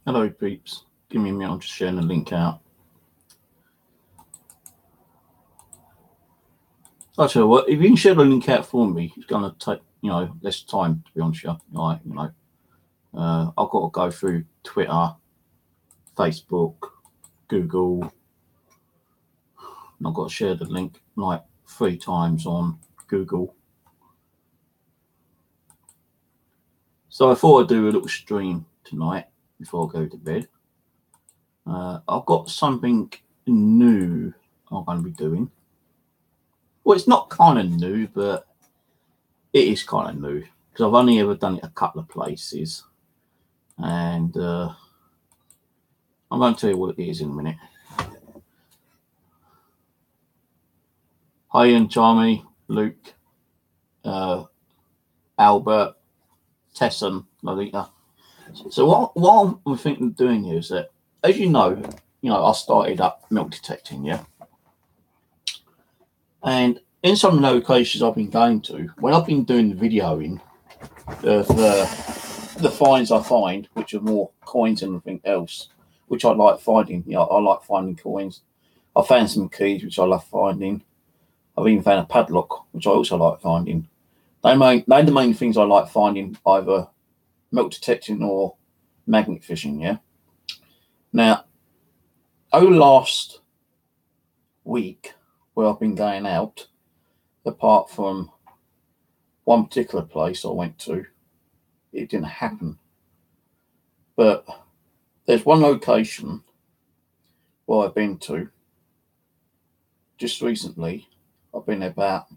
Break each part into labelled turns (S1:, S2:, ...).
S1: Hello peeps, give me a minute, I'm just sharing the link out. So I tell you what, if you can share the link out for me, it's going to take, less time, to be honest with you. I've got to go through Twitter, Facebook, Google, and I've got to share the link like 3 times on Google. So I thought I'd do a little stream tonight before I go to bed. I've got something new I'm going to be doing. Well, it's not kind of new, but it is kind of new because I've only ever done it a couple of places, and I'm going to tell you what it is in a minute. Hi, Ian, Charmy, Luke, Albert, Tesson, Lolita. So what I'm thinking of doing here is that, as you know, I started up milk detecting, yeah, and in some locations I've been going to, when I've been doing the videoing of the finds I find, which are more coins than anything else, which I like finding. I like finding coins. I found some keys, which I love finding. I've even found a padlock, which I also like finding. They're the main things I like finding, either milk detecting or magnet fishing, yeah? Now, over the last week, where I've been going out, apart from one particular place I went to, it didn't happen. But there's one location where I've been to just recently. I've been there about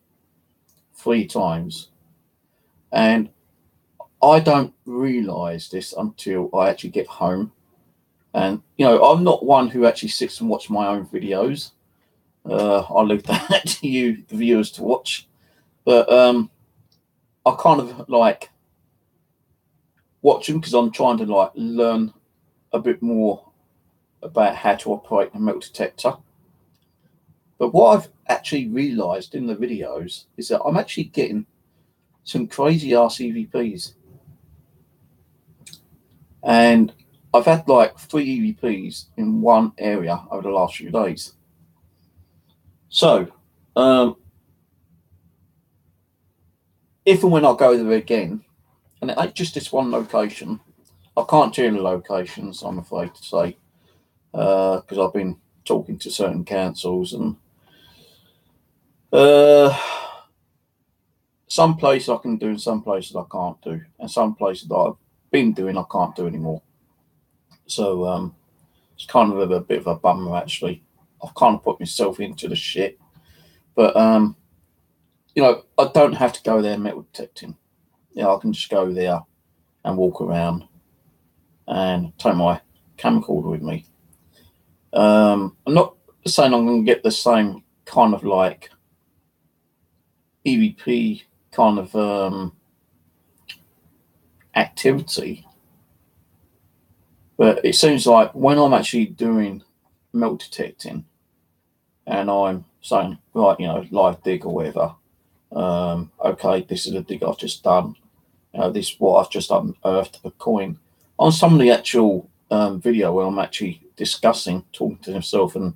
S1: 3 times, and I don't realise this until I actually get home. And I'm not one who actually sits and watches my own videos. I leave that to you, the viewers, to watch. But I kind of like watch them because I'm trying to like learn a bit more about how to operate a metal detector. But what I've actually realised in the videos is that I'm actually getting some crazy RCVPs. And I've had like 3 EVPs in one area over the last few days. So, if and when I go there again, and it ain't just this one location, I can't tell you the locations, I'm afraid to say, because I've been talking to certain councils, and some places I can do and some places I can't do, and some places that I've been doing I can't do anymore. So it's kind of a bit of a bummer, actually. I've kind of put myself into the shit, but I don't have to go there metal detecting. I can just go there and walk around and take my camcorder with me. I'm not saying I'm going to get the same kind of like EVP kind of activity, but it seems like when I'm actually doing metal detecting and I'm saying, right, live dig or whatever, okay, this is a dig I've just done, this is what I've just unearthed a coin, on some of the actual video where I'm actually discussing, talking to myself and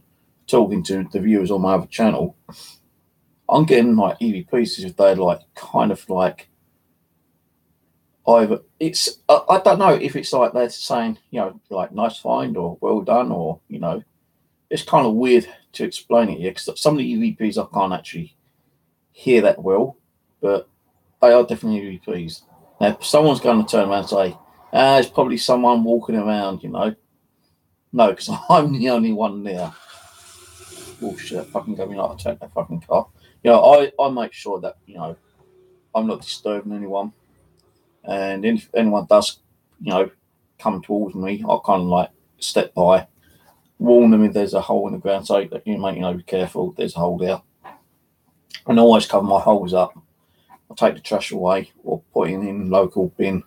S1: talking to the viewers on my other channel, I'm getting like EVPs if they're like kind of like either it's I don't know if it's like they're saying like nice find or well done, or it's kind of weird to explain it here because some of the EVPs I can't actually hear that well, but they are definitely EVPs. Now, if someone's going to turn around and say, it's probably someone walking around, no, because I'm the only one there. Oh shit, fucking got me like attack that fucking car. I make sure that, I'm not disturbing anyone. And if anyone does, come towards me, I kind of like step by, warn them if there's a hole in the ground, say that be careful, there's a hole there. And I always cover my holes up. I take the trash away or put it in local bin.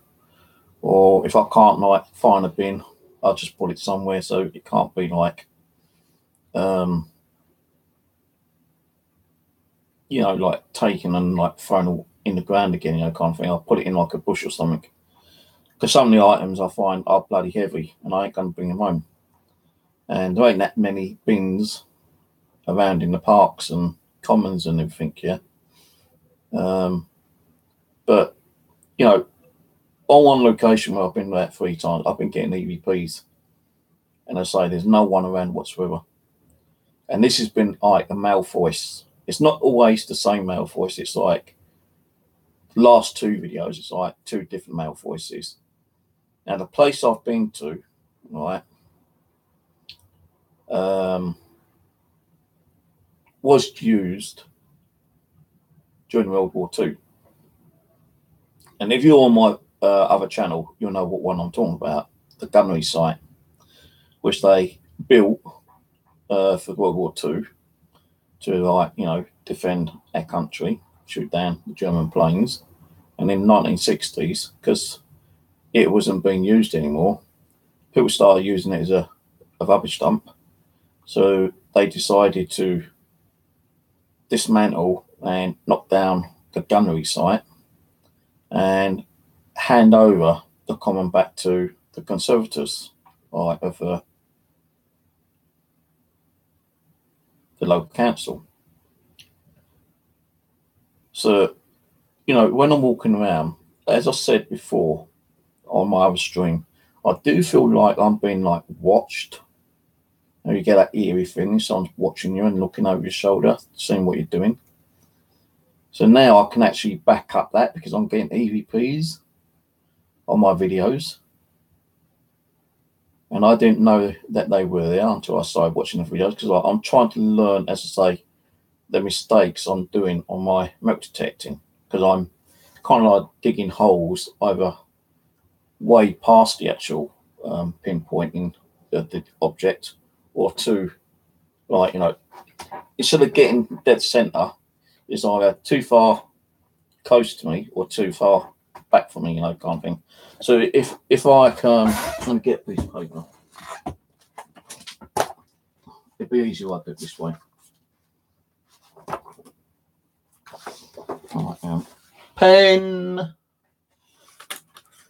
S1: Or if I can't like find a bin, I'll just put it somewhere so it can't be like like taken and like thrown in the ground again, kind of thing. I'll put it in like a bush or something. because some of the items I find are bloody heavy and I ain't going to bring them home. And there ain't that many bins around in the parks and commons and everything, yeah. But, you know, on one location where I've been there 3 times, I've been getting EVPs. And I say there's no one around whatsoever. And this has been like a male voice. It's not always the same male voice. It's like the last 2 videos, it's like 2 different male voices. Now, the place I've been to, right, was used during World War II. And if you're on my other channel, you'll know what one I'm talking about, the gunnery site, which they built for World War II to, like, you know, defend our country, shoot down the German planes. And in the 1960s, because it wasn't being used anymore, people started using it as a rubbish dump. So they decided to dismantle and knock down the gunnery site and hand over the common back to the Conservatives of the local council. So, you know, when I'm walking around, as I said before on my other stream, I do feel like I'm being like watched. You get that eerie feeling, someone's watching you and looking over your shoulder, seeing what you're doing. So now I can actually back up that because I'm getting EVPs on my videos. And I didn't know that they were there until I started watching the videos, because I'm trying to learn, as I say, the mistakes I'm doing on my metal detecting, because I'm kind of like digging holes either way past the actual pinpointing the object, or to, like, you know, instead of getting dead center, it's either too far close to me or too far back from me, you know, kind of thing. So if I can, let me get a piece of paper. It'd be easier if I do it this way. Right, pen.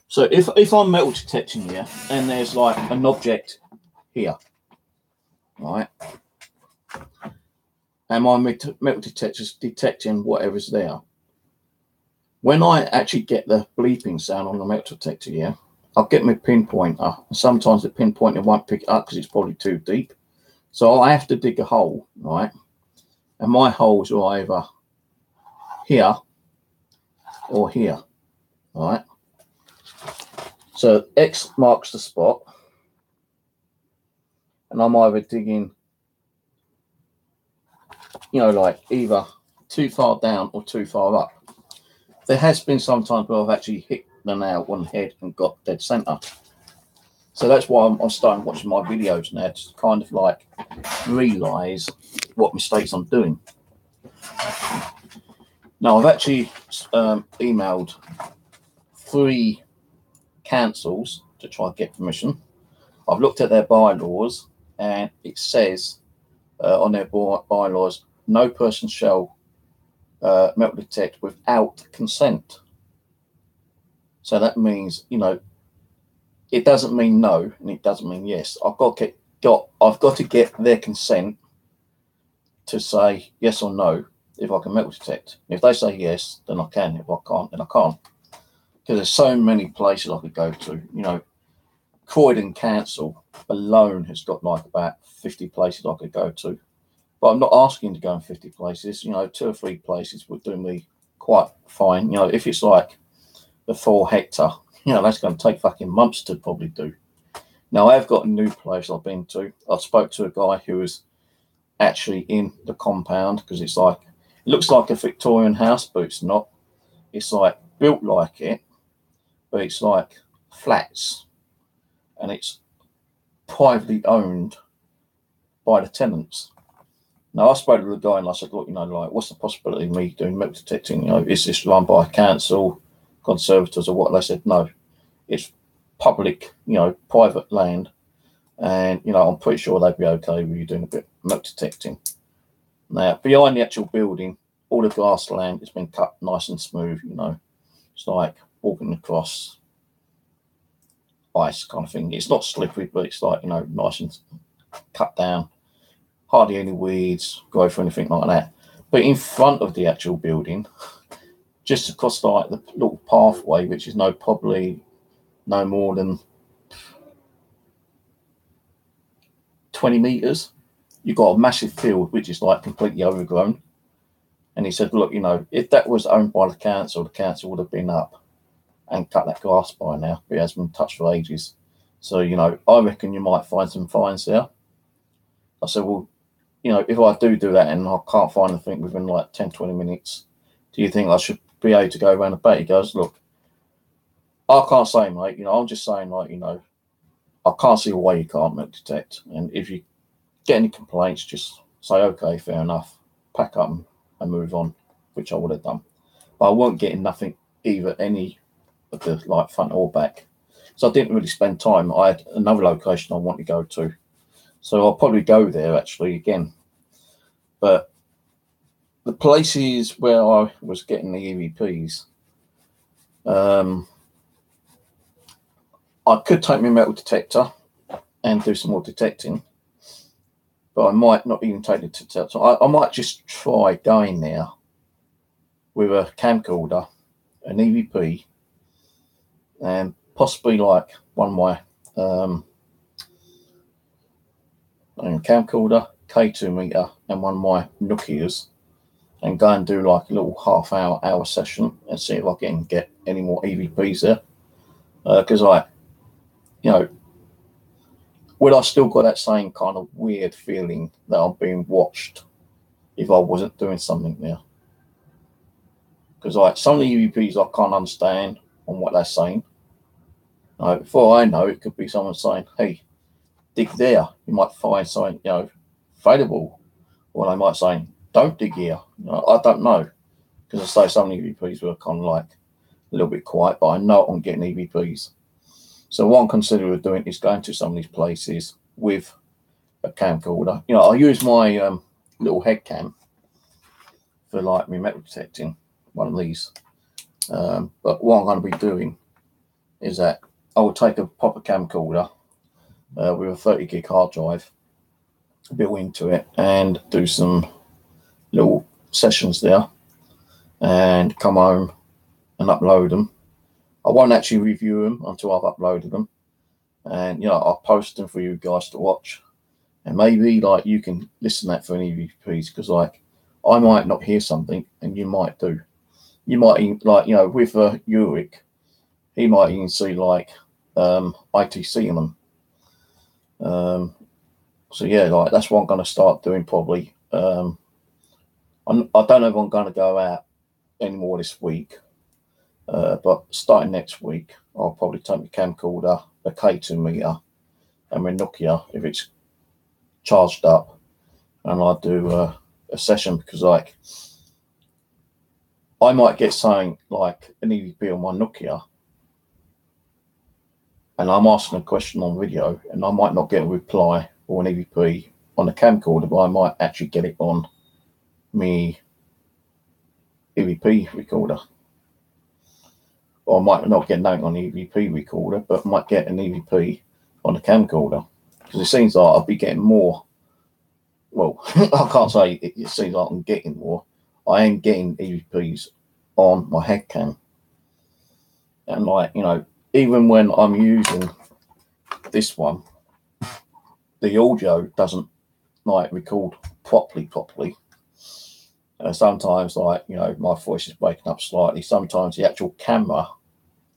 S1: So if I'm metal detecting here and there's like an object here, right, and my metal detector's detecting whatever's there, when I actually get the bleeping sound on the metal detector here, I'll get my pinpointer. Sometimes the pinpointer won't pick it up because it's probably too deep. So I have to dig a hole, right? And my holes are either here or here, right? So X marks the spot, and I'm either digging, you know, like either too far down or too far up. There has been some times where I've actually hit the nail on the head and got dead center. So that's why I'm starting watching my videos now, to kind of like realize what mistakes I'm doing. Now, I've actually emailed 3 councils to try and get permission. I've looked at their bylaws, and it says on their bylaws, no person shall metal detect without consent. So that means, you know, it doesn't mean no and it doesn't mean yes. I've got to get their consent to say yes or no if I can metal detect. If they say yes, then I can. If I can't, then I can't. Because there's so many places I could go to. You know, Croydon Council alone has got like about 50 places I could go to. But I'm not asking to go in 50 places. You know, 2 or 3 places would do me quite fine. You know, if it's like the 4 hectare, you know, that's going to take fucking months to probably do. Now, I've got a new place I've been to. I spoke to a guy who was actually in the compound, because it's like, it looks like a Victorian house, but it's not. It's like built like it, but it's like flats, and it's privately owned by the tenants. Now, I spoke to the guy and I said, look, you know, like, what's the possibility of me doing metal detecting? You know, is this run by a council, Conservatives, or what? They said, no, it's public, you know, private land. And, you know, I'm pretty sure they'd be okay with you doing a bit of metal detecting. Now, behind the actual building, all the grassland has been cut nice and smooth, you know. It's like walking across ice kind of thing. It's not slippery, but it's like, you know, nice and cut down. Hardly any weeds, growth or anything like that. But in front of the actual building, just across like the little pathway, which is probably no more than 20 meters, you've got a massive field which is like completely overgrown. And he said, look, you know, if that was owned by the council would have been up and cut that grass by now. It has been touched for ages. So, you know, I reckon you might find some fines there. I said, well, you know, if I do that and I can't find anything within like 10, 20 minutes, do you think I should be able to go around the back? He goes, look, I can't say, mate, you know, I'm just saying, like, you know, I can't see a way you can't metal detect. And if you get any complaints, just say, okay, fair enough, pack up and move on, which I would have done. But I weren't getting nothing, either any of the like front or back. So I didn't really spend time. I had another location I want to go to. So I'll probably go there actually again. But the places where I was getting the EVPs, I could take my metal detector and do some more detecting, but I might not even take the detector. I might just try going there with a camcorder, an EVP, and possibly like one of my camcorder, K2 meter, and one of my Nokias, and go and do like a little hour session and see if I can get any more EVPs there. Because you know, would I still got that same kind of weird feeling that I'm being watched if I wasn't doing something there? Because like some of the EVPs I can't understand on what they're saying. Before I know, it could be someone saying, hey, dig there, you might find something, you know, valuable. Or they might say, don't dig here. You know, I don't know. Because I say some EVPs were kind of like a little bit quiet, but I know I'm getting EVPs. So what I'm considering doing is going to some of these places with a camcorder. You know, I use my little head cam for like my metal detecting, one of these. But what I'm going to be doing is that I will take a proper camcorder with a 30 gig hard drive built into it and do some little sessions there and come home and upload them. I won't actually review them until I've uploaded them, and you know, I'll post them for you guys to watch, and maybe like you can listen to that for any EVPs, because like I might not hear something and you might do. You might even, like, you know, with Ulrich, he might even see like ITC in them. So yeah, like that's what I'm going to start doing probably. I don't know if I'm going to go out anymore this week, but starting next week, I'll probably take my camcorder, a K2 meter, and my Nokia if it's charged up, and I'll do a session, because like I might get something like an EVP on my Nokia, and I'm asking a question on video, and I might not get a reply or an EVP on the camcorder, but I might actually get it on me EVP recorder. Or I might not get nothing on the EVP recorder, but might get an EVP on the camcorder. Because it seems like I'll be getting more. Well, I can't say it seems like I'm getting more. I am getting EVPs on my head cam. And like, you know, even when I'm using this one, the audio doesn't like record properly. Sometimes, like, you know, my voice is breaking up slightly. Sometimes the actual camera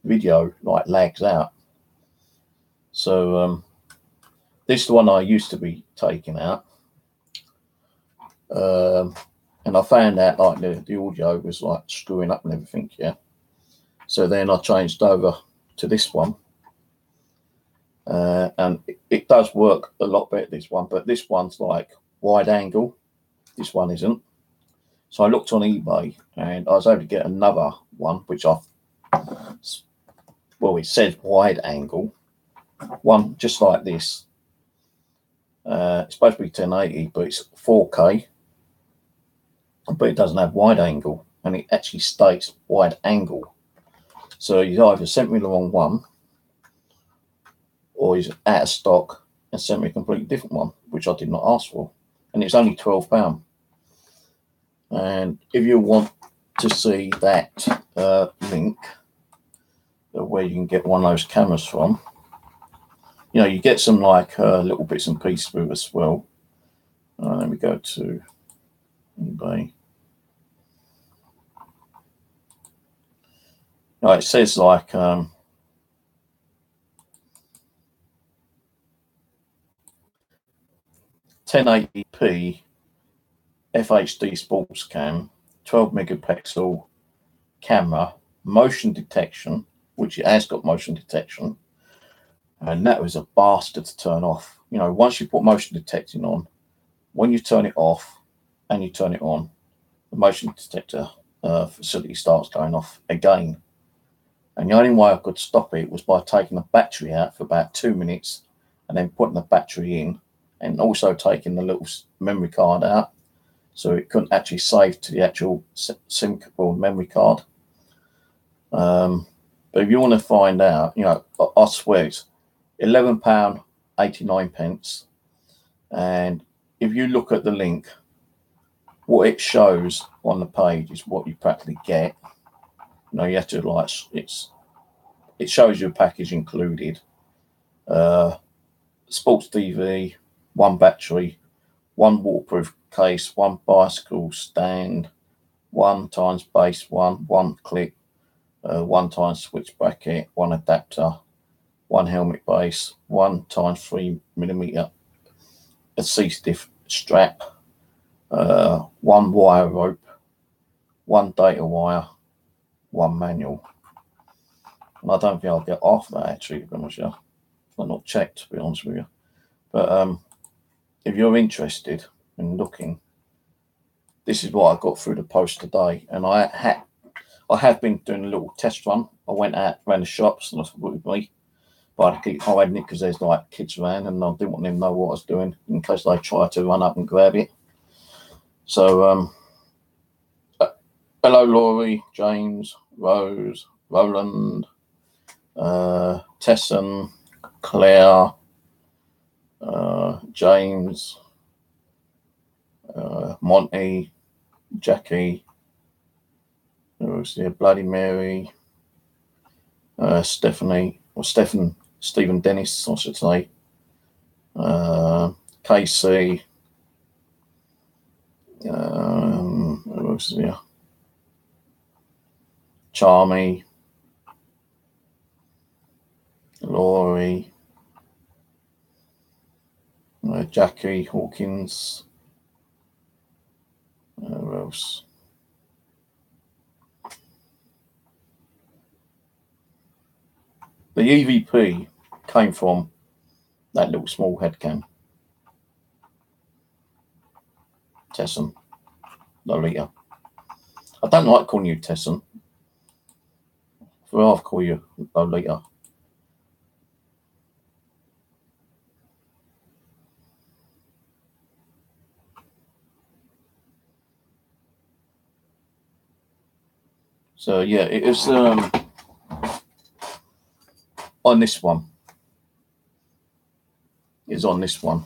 S1: video like lags out. So this is the one I used to be taking out, and I found out like the audio was like screwing up and everything. Yeah, so then I changed over to this one, and it does work a lot better, this one, but this one's like wide angle, this one isn't. So I looked on eBay and I was able to get another one which it says wide angle, one just like this. It's supposed to be 1080, but it's 4K, but it doesn't have wide angle, and it actually states wide angle. So you either sent me the wrong one, or is out of stock, and sent me a completely different one, which I did not ask for, and it's only £12. And if you want to see that link where you can get one of those cameras from, you know, you get some like little bits and pieces with it as well. Let me go to eBay. No, it says like 1080p FHD sports cam, 12 megapixel camera, motion detection, which it has got motion detection, and that was a bastard to turn off. You know, once you put motion detecting on, when you turn it off and you turn it on, the motion detector facility starts going off again. And the only way I could stop it was by taking the battery out for about 2 minutes and then putting the battery in, and also taking the little memory card out so it couldn't actually save to the actual SIM or memory card. But if you want to find out, you know, I swear it's £11.89. And if you look at the link, what it shows on the page is what you practically get. You know, you have to like, it shows you a package included. Sports TV, one battery, one waterproof case, one bicycle stand, 1 times base one clip, 1 times switch bracket, one adapter, one helmet base, 1 times 3mm adhesive strap, 1 wire rope, 1 data wire, 1 manual. And I don't think I'll get off that actually, to be honest with you. I've not checked, to be honest with you. But if you're interested in looking, this is what I got through the post today. And I have been doing a little test run. I went out around the shops and I thought with me, but I hadn't it because there's like kids around and I didn't want them to know what I was doing in case they try to run up and grab it. So hello Laurie, James, Rose, Roland, Tesson, Claire, James, Monty, Jackie, Bloody Mary, Stephanie, or Stephen Dennis, I should say, Casey, who else is here? Charmy, Laurie, Jackie Hawkins, who else? The EVP came from that little small head cam. Tesson, Lolita. I don't like calling you Tesson. I'll call you Lolita. So yeah, it is on this one. Is on this one,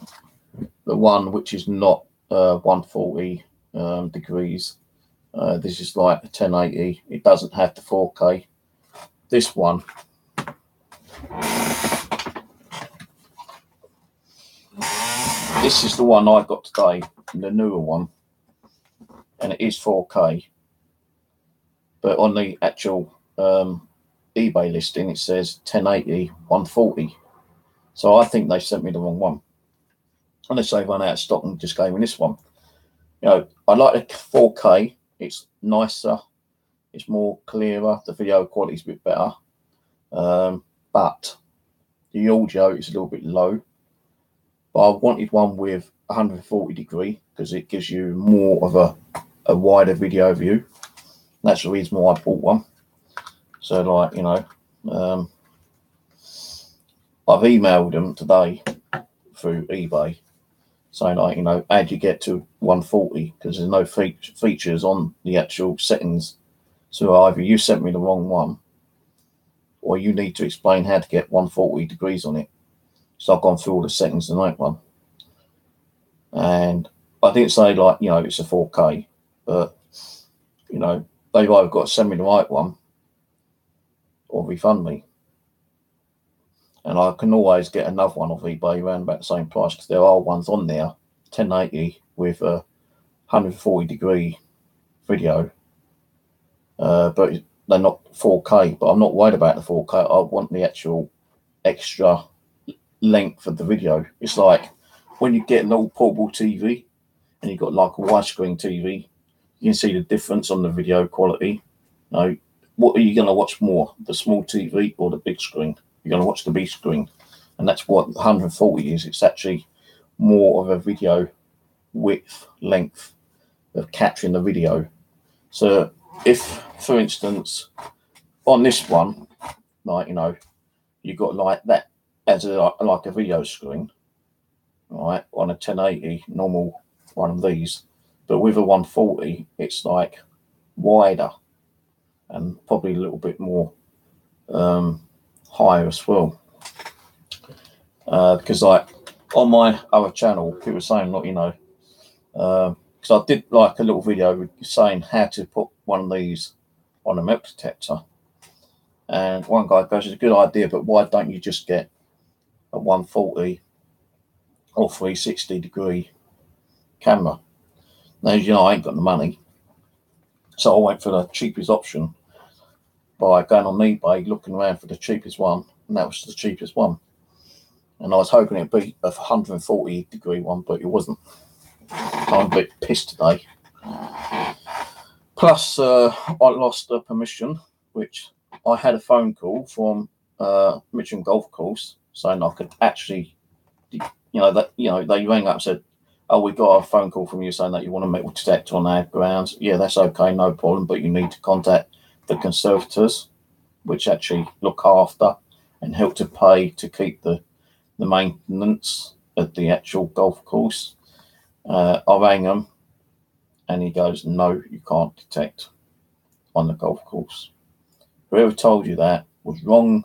S1: the one which is not 140 degrees. This is like 1080. It doesn't have the 4K. This one, this is the one I got today, the newer one, and it is 4K. But on the actual eBay listing, it says 1080, 140. So I think they sent me the wrong one. Unless they run out of stock and just gave me this one. You know, I like the 4K. It's nicer. It's more clearer. The video quality is a bit better. But the audio is a little bit low. But I wanted one with 140 degree because it gives you more of a wider video view. That's the reason why I bought one. So, like, you know, I've emailed them today through eBay saying, like, you know, how do you get to 140? Because there's no features on the actual settings. So either you sent me the wrong one or you need to explain how to get 140 degrees on it. So I've gone through all the settings in that one. And I didn't say, like, you know, it's a 4K, but, you know, they've either got to send me the right one or refund me. And I can always get another one off eBay around about the same price, because there are ones on there, 1080 with a 140-degree video, but they're not 4K. But I'm not worried about the 4K. I want the actual extra length of the video. It's like when you get an old portable TV and you've got like a widescreen TV, you can see the difference on the video quality. You know, what are you going to watch more, the small TV or the big screen? You're going to watch the big screen, and that's what 140 is. It's actually more of a video width, length of capturing the video. So if, for instance, on this one, like, you know, you got like that as like a video screen, right, on a 1080 normal one of these, but with a 140, it's like wider and probably a little bit more higher as well. Because like on my other channel, people were saying, look, you know, because I did like a little video saying how to put one of these on a metal detector, and one guy goes, it's a good idea, but why don't you just get a 140 or 360-degree camera? Now, you know, I ain't got the money, so I went for the cheapest option by going on eBay, looking around for the cheapest one, and that was the cheapest one. And I was hoping it'd be a 140-degree one, but it wasn't. I'm a bit pissed today. Plus, I lost the permission, which I had a phone call from Mitcham Golf Course saying I could actually, you know, that, you know, they rang up and said, oh, we got a phone call from you saying that you want a metal detector on our grounds. Yeah, that's okay, no problem, but you need to contact the conservators, which actually look after and help to pay to keep the maintenance at the actual golf course. I rang him, and he goes, no, you can't detect on the golf course. Whoever told you that was wrong,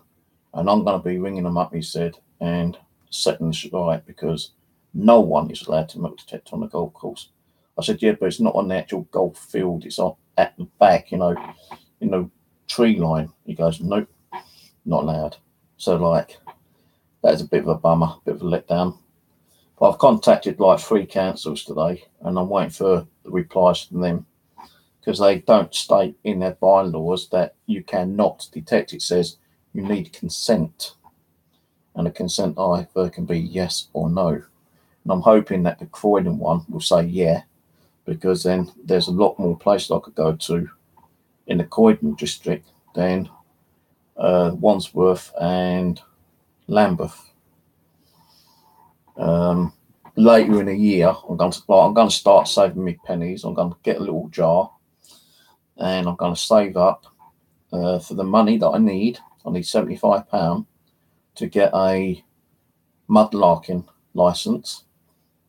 S1: and I'm going to be ringing them up, he said, and setting this right, because no one is allowed to metal detect on the golf course. I said, yeah, but it's not on the actual golf field, it's on at the back, you know, in the tree line. He goes, nope, not allowed. So, like, that's a bit of a bummer, a bit of a letdown. But I've contacted like 3 councils today, and I'm waiting for the replies from them, because they don't state in their bylaws that you cannot detect. It says you need consent, and the consent either can be yes or no. And I'm hoping that the Croydon one will say yeah, because then there's a lot more places I could go to in the Croydon district than Wandsworth and Lambeth. Later in the year, I'm going to start saving me pennies. I'm going to get a little jar, and I'm going to save up for the money that I need. I need £75 to get a mudlarking license,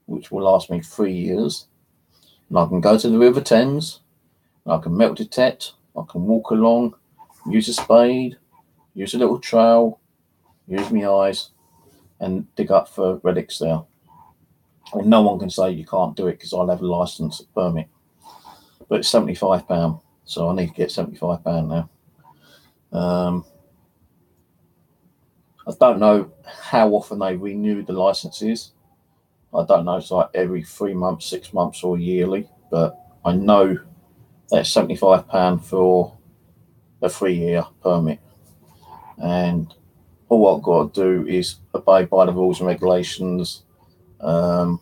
S1: which will last me 3 years. And I can go to the River Thames, and I can metal detect, I can walk along, use a spade, use a little trowel, use my eyes, and dig up for relics there. And no one can say you can't do it, because I'll have a license permit. But it's £75, so I need to get £75 now. I don't know how often they renew the licenses. I don't know, it's like every 3 months, 6 months, or yearly. But I know that's £75 for a 3-year permit. And all I've got to do is obey by the rules and regulations, learn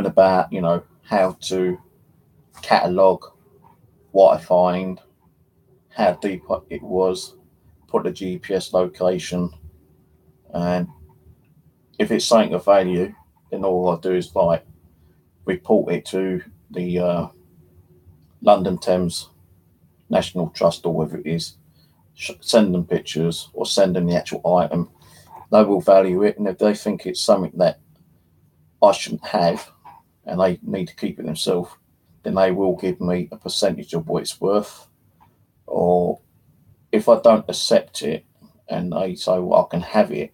S1: about, you know, how to catalogue what I find, how deep it was, put the GPS location, and if it's something of value, then all I do is like report it to the London Thames National Trust, or whatever it is, send them pictures or send them the actual item. They will value it, and if they think it's something that I shouldn't have and they need to keep it themselves, then they will give me a percentage of what it's worth. Or if I don't accept it and they say, well, I can have it,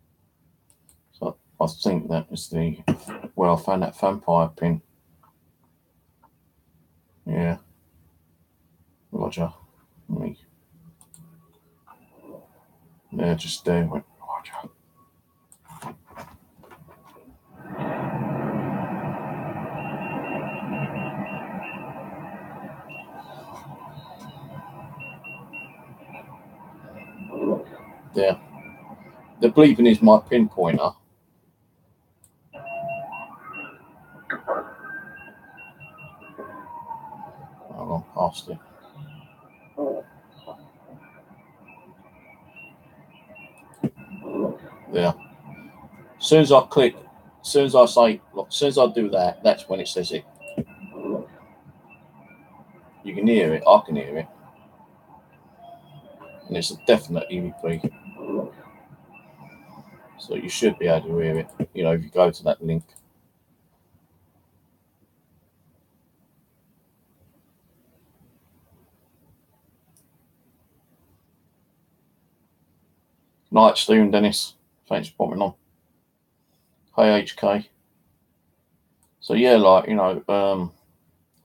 S1: I think that is the where I found that vampire pin. Yeah. Roger. Me. Yeah, just there. Went, Roger. Yeah. The bleeping is my pinpointer. I've gone past it. Yeah. As soon as I click, as soon as I say, look, as soon as I do that, that's when it says it. You can hear it. I can hear it. And it's a definite EVP. So you should be able to hear it, you know, if you go to that link. Night, Stephen Dennis. Thanks for popping on. Hey, HK. So yeah, like, you know,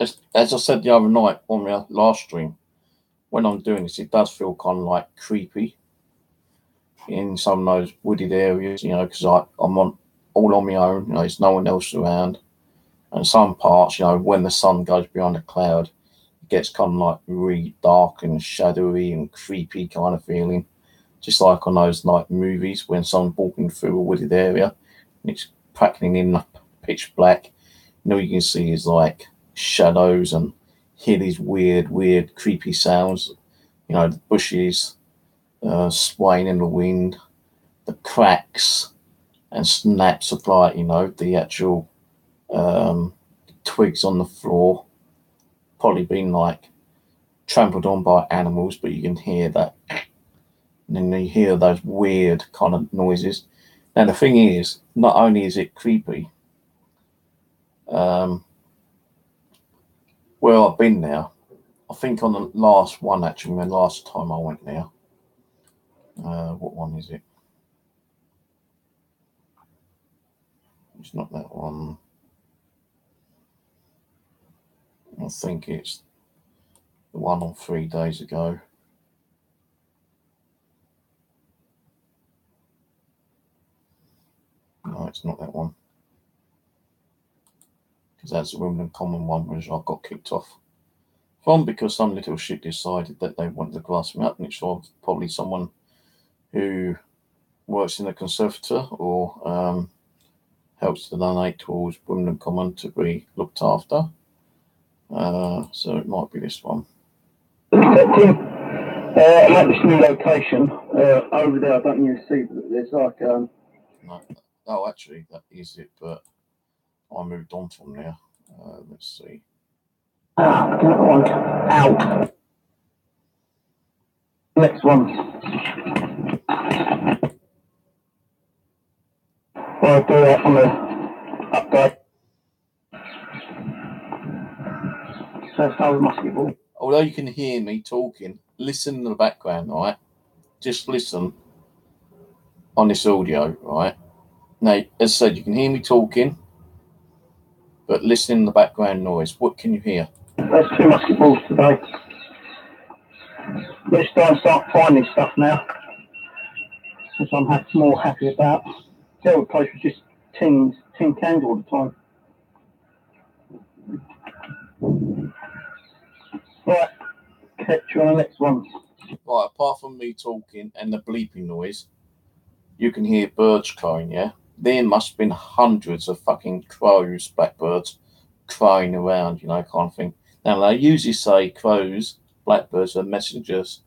S1: as I said the other night on my last stream, when I'm doing this, it does feel kind of like creepy in some of those wooded areas, you know, because I'm all on my own, you know, there's no one else around. And some parts, you know, when the sun goes behind a cloud, it gets kind of like really dark and shadowy and creepy kind of feeling. Just like on those like movies when someone's walking through a wooded area and it's practically in pitch black. You know, you can see is like shadows and hear these weird, creepy sounds. You know, the bushes swaying in the wind, the cracks and snaps of like, you know, the actual twigs on the floor, probably been like trampled on by animals, but you can hear that. And then you hear those weird kind of noises. Now, the thing is, not only is it creepy, where I've been now, I think on the last one, actually, the last time I went there, what one is it? It's not that one. I think it's the one on 3 days ago. No, it's not that one. Because that's the Wimbledon Common one, which I got kicked off from because some little shit decided that they wanted to grass me up, and it's probably someone who works in a conservator or helps to donate towards Wimbledon Common to be looked after. So it might be this one.
S2: I like this new location over there. I don't know if you see, but there's like
S1: No, oh, actually, that is it. But I moved on from there. Let's see.
S2: That one out. Next one. I'll do that on the upgrade. So it's how musket ball.
S1: Although you can hear me talking, listen in the background, right? Just listen on this audio, right? Now, as I said, you can hear me talking, but listen in the background noise. What can you hear?
S2: There's 2 musket balls today. Let's start finding stuff now, which I'm more happy about. The old place was just tin cans all the time. Right, catch you on the next one.
S1: Right, apart from me talking and the bleeping noise, you can hear birds crowing, yeah? There must have been hundreds of fucking crows, blackbirds, crowing around, you know, kind of thing. Now, they usually say crows, blackbirds are messengers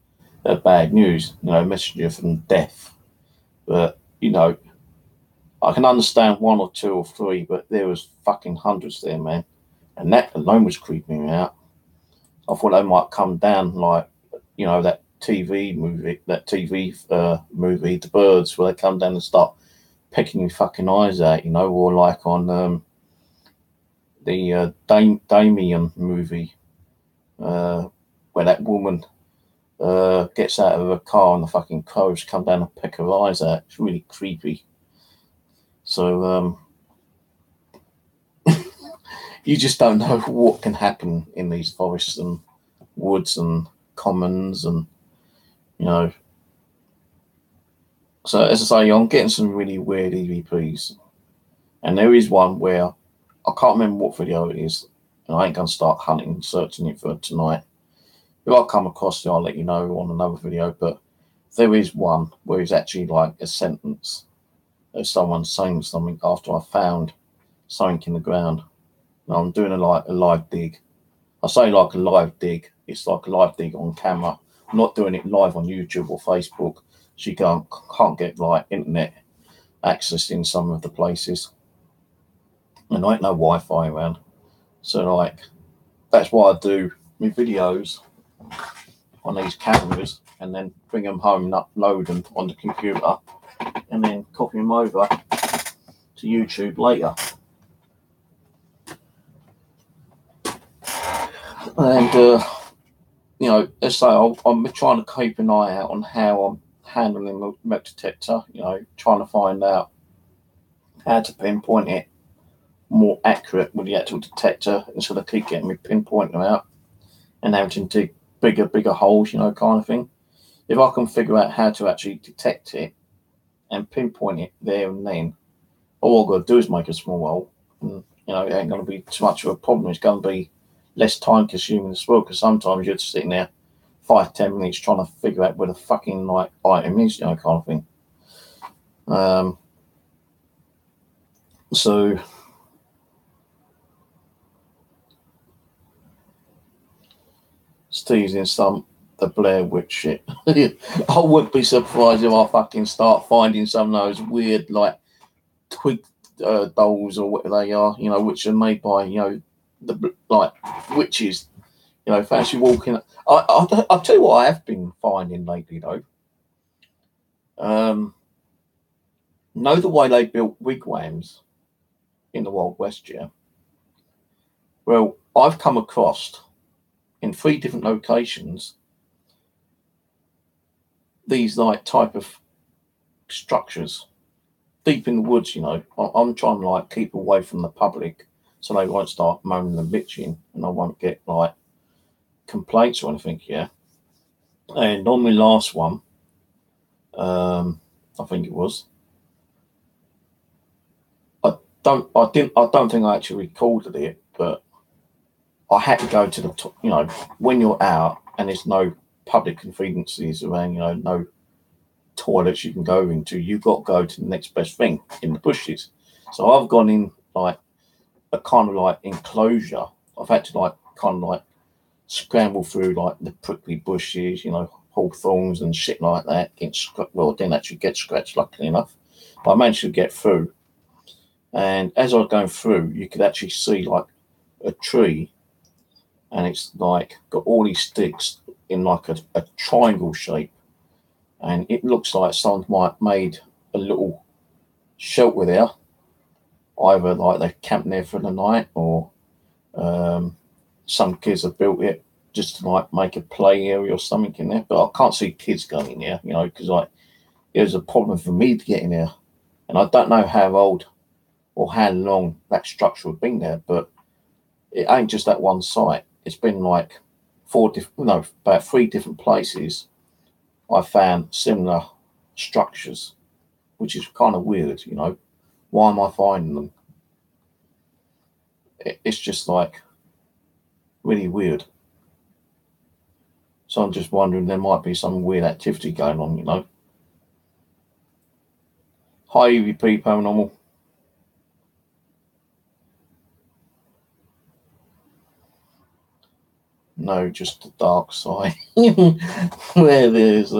S1: of bad news, you know, messenger from death. But, you know, I can understand 1 or 2 or 3, but there was fucking hundreds there, man. And that alone was creeping me out. I thought they might come down like, you know, that TV movie, The Birds, where they come down and start pecking your fucking eyes out, you know, or like on the Damien movie, where that woman gets out of her car and the fucking crows come down and peck her eyes out. It's really creepy. So you just don't know what can happen in these forests and woods and commons, and you know. So as I say, I'm getting some really weird EVPs, and there is one where I can't remember what video it is, and I ain't gonna start hunting and searching it for tonight. If I come across it, I'll let you know on another video. But there is one where it's actually like a sentence of someone saying something after I found something in the ground. And I'm doing a live dig. I say like a live dig. It's like a live dig on camera. I'm not doing it live on YouTube or Facebook, so you can't get like internet access in some of the places. And I ain't no Wi-Fi around, so like that's why I do my videos on these cameras, and then bring them home and upload them on the computer, and then copy them over to YouTube later. And you know, let's say I'm trying to keep an eye out on how I'm handling the smoke detector. You know, trying to find out how to pinpoint it more accurate with the actual detector, instead of keep getting me pinpointing them out and having to dig bigger holes, you know, kind of thing. If I can figure out how to actually detect it and pinpoint it there and then, all I've got to do is make a small hole, and you know, it ain't going to be too much of a problem. It's going to be less time consuming as well, because sometimes you're just sitting there 5-10 minutes trying to figure out where the fucking like item is, you know, kind of thing. So Steve's in the Blair Witch shit. I wouldn't be surprised if I fucking start finding some of those weird like twig dolls or what they are, you know, which are made by, you know, the like witches, you know, fancy walking. I'll tell you what I have been finding lately though. Know the way they built wigwams in the Wild West, yeah? Well, I've come across in 3 different locations these like type of structures deep in the woods, you know. I'm trying to like keep away from the public so they won't start moaning and bitching, and I won't get like complaints or anything, yeah. And on my last one, I think it was, I don't think I actually recorded it, but I had to go to the top, you know, when you're out and there's no public conveniences around, you know, no toilets you can go into, you've got to go to the next best thing in the bushes. So I've gone in like a kind of like enclosure. I've had to like kind of like scramble through like the prickly bushes, you know, hawthorns and shit like that. Well, I didn't actually get scratched, luckily enough, but I managed to get through. And as I was going through, you could actually see like a tree, and it's like got all these sticks in like a triangle shape, and it looks like someone might have made a little shelter there. Either like they camped there for the night, or some kids have built it just to like make a play area or something in there. But I can't see kids going in there, you know, because like it was a problem for me to get in there, and I don't know how old or how long that structure had been there, but it ain't just that one site. It's been like about 3 different places I found similar structures, which is kind of weird, you know. Why am I finding them? It's just like really weird. So I'm just wondering, there might be some weird activity going on, you know. Hi, EVP Paranormal. No, just the dark side, where there's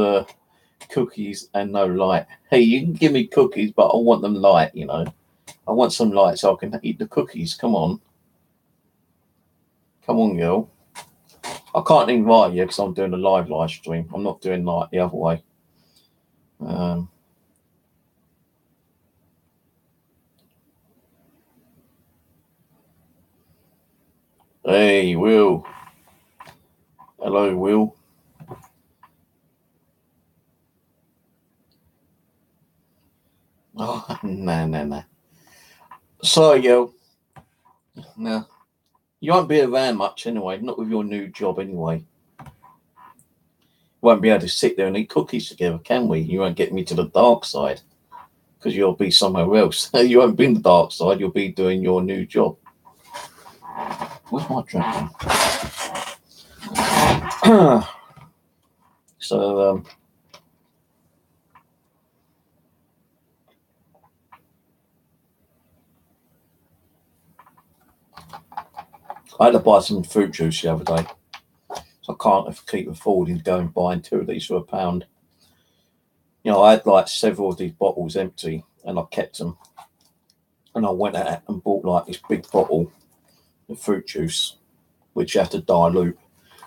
S1: cookies and no light. Hey, you can give me cookies, but I want them light, you know. I want some light so I can eat the cookies. Come on. Come on, girl. I can't invite you because I'm doing a live stream. I'm not doing like the other way. Hey, Will. Hello, Will. Oh, nah. So, yo, now, you won't be around much anyway, not with your new job anyway. Won't be able to sit there and eat cookies together, can we? You won't get me to the dark side because you'll be somewhere else. You won't be in the dark side, you'll be doing your new job. Where's my drink? So, I had to buy some fruit juice the other day. So I can't keep affording to go and buying 2 of these for £1. You know, I had like several of these bottles empty and I kept them. And I went out and bought like this big bottle of fruit juice, which you have to dilute.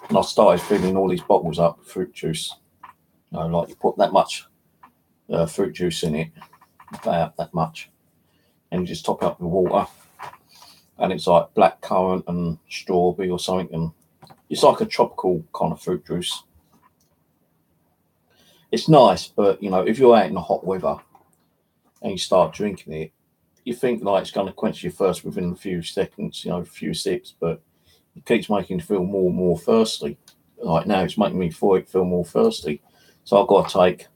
S1: And I started filling all these bottles up with fruit juice. You know, like you put that much fruit juice in it, about that much, and you just top it up with water. And it's like blackcurrant and strawberry or something. And it's like a tropical kind of fruit juice. It's nice, but you know, if you're out in the hot weather and you start drinking it, you think like it's going to quench your thirst within a few seconds, you know, a few sips, but it keeps making you feel more and more thirsty. Like now, it's making me feel more thirsty. So I've got to take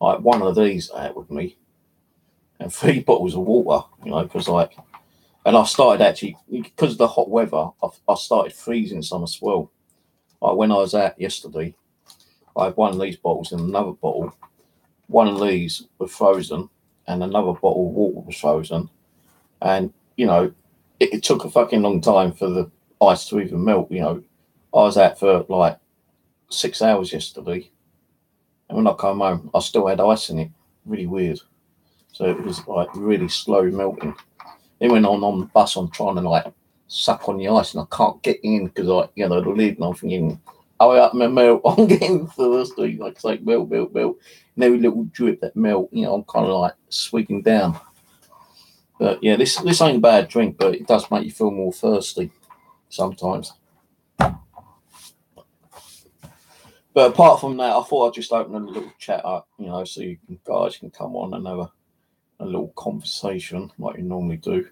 S1: like 1 of these out with me and 3 bottles of water, you know, because like, and I started actually, because of the hot weather, I started freezing some as well. Like when I was out yesterday, I had 1 of these bottles and another bottle. 1 of these were frozen and another bottle of water was frozen. And, you know, it took a fucking long time for the ice to even melt, you know. I was out for like 6 hours yesterday. And when I come home, I still had ice in it. Really weird. So it was like really slow melting. Then when I'm on the bus, I'm trying to like suck on the ice and I can't get in because like, you know, the lid and I'm thinking, hurry up, melt. I'm getting thirsty. Like it's like melt. And every little drip that melt, you know, I'm kind of like swigging down. But yeah, this ain't a bad drink, but it does make you feel more thirsty sometimes. But apart from that, I thought I'd just open a little chat up, you know, so you guys can come on and have a little conversation like you normally do.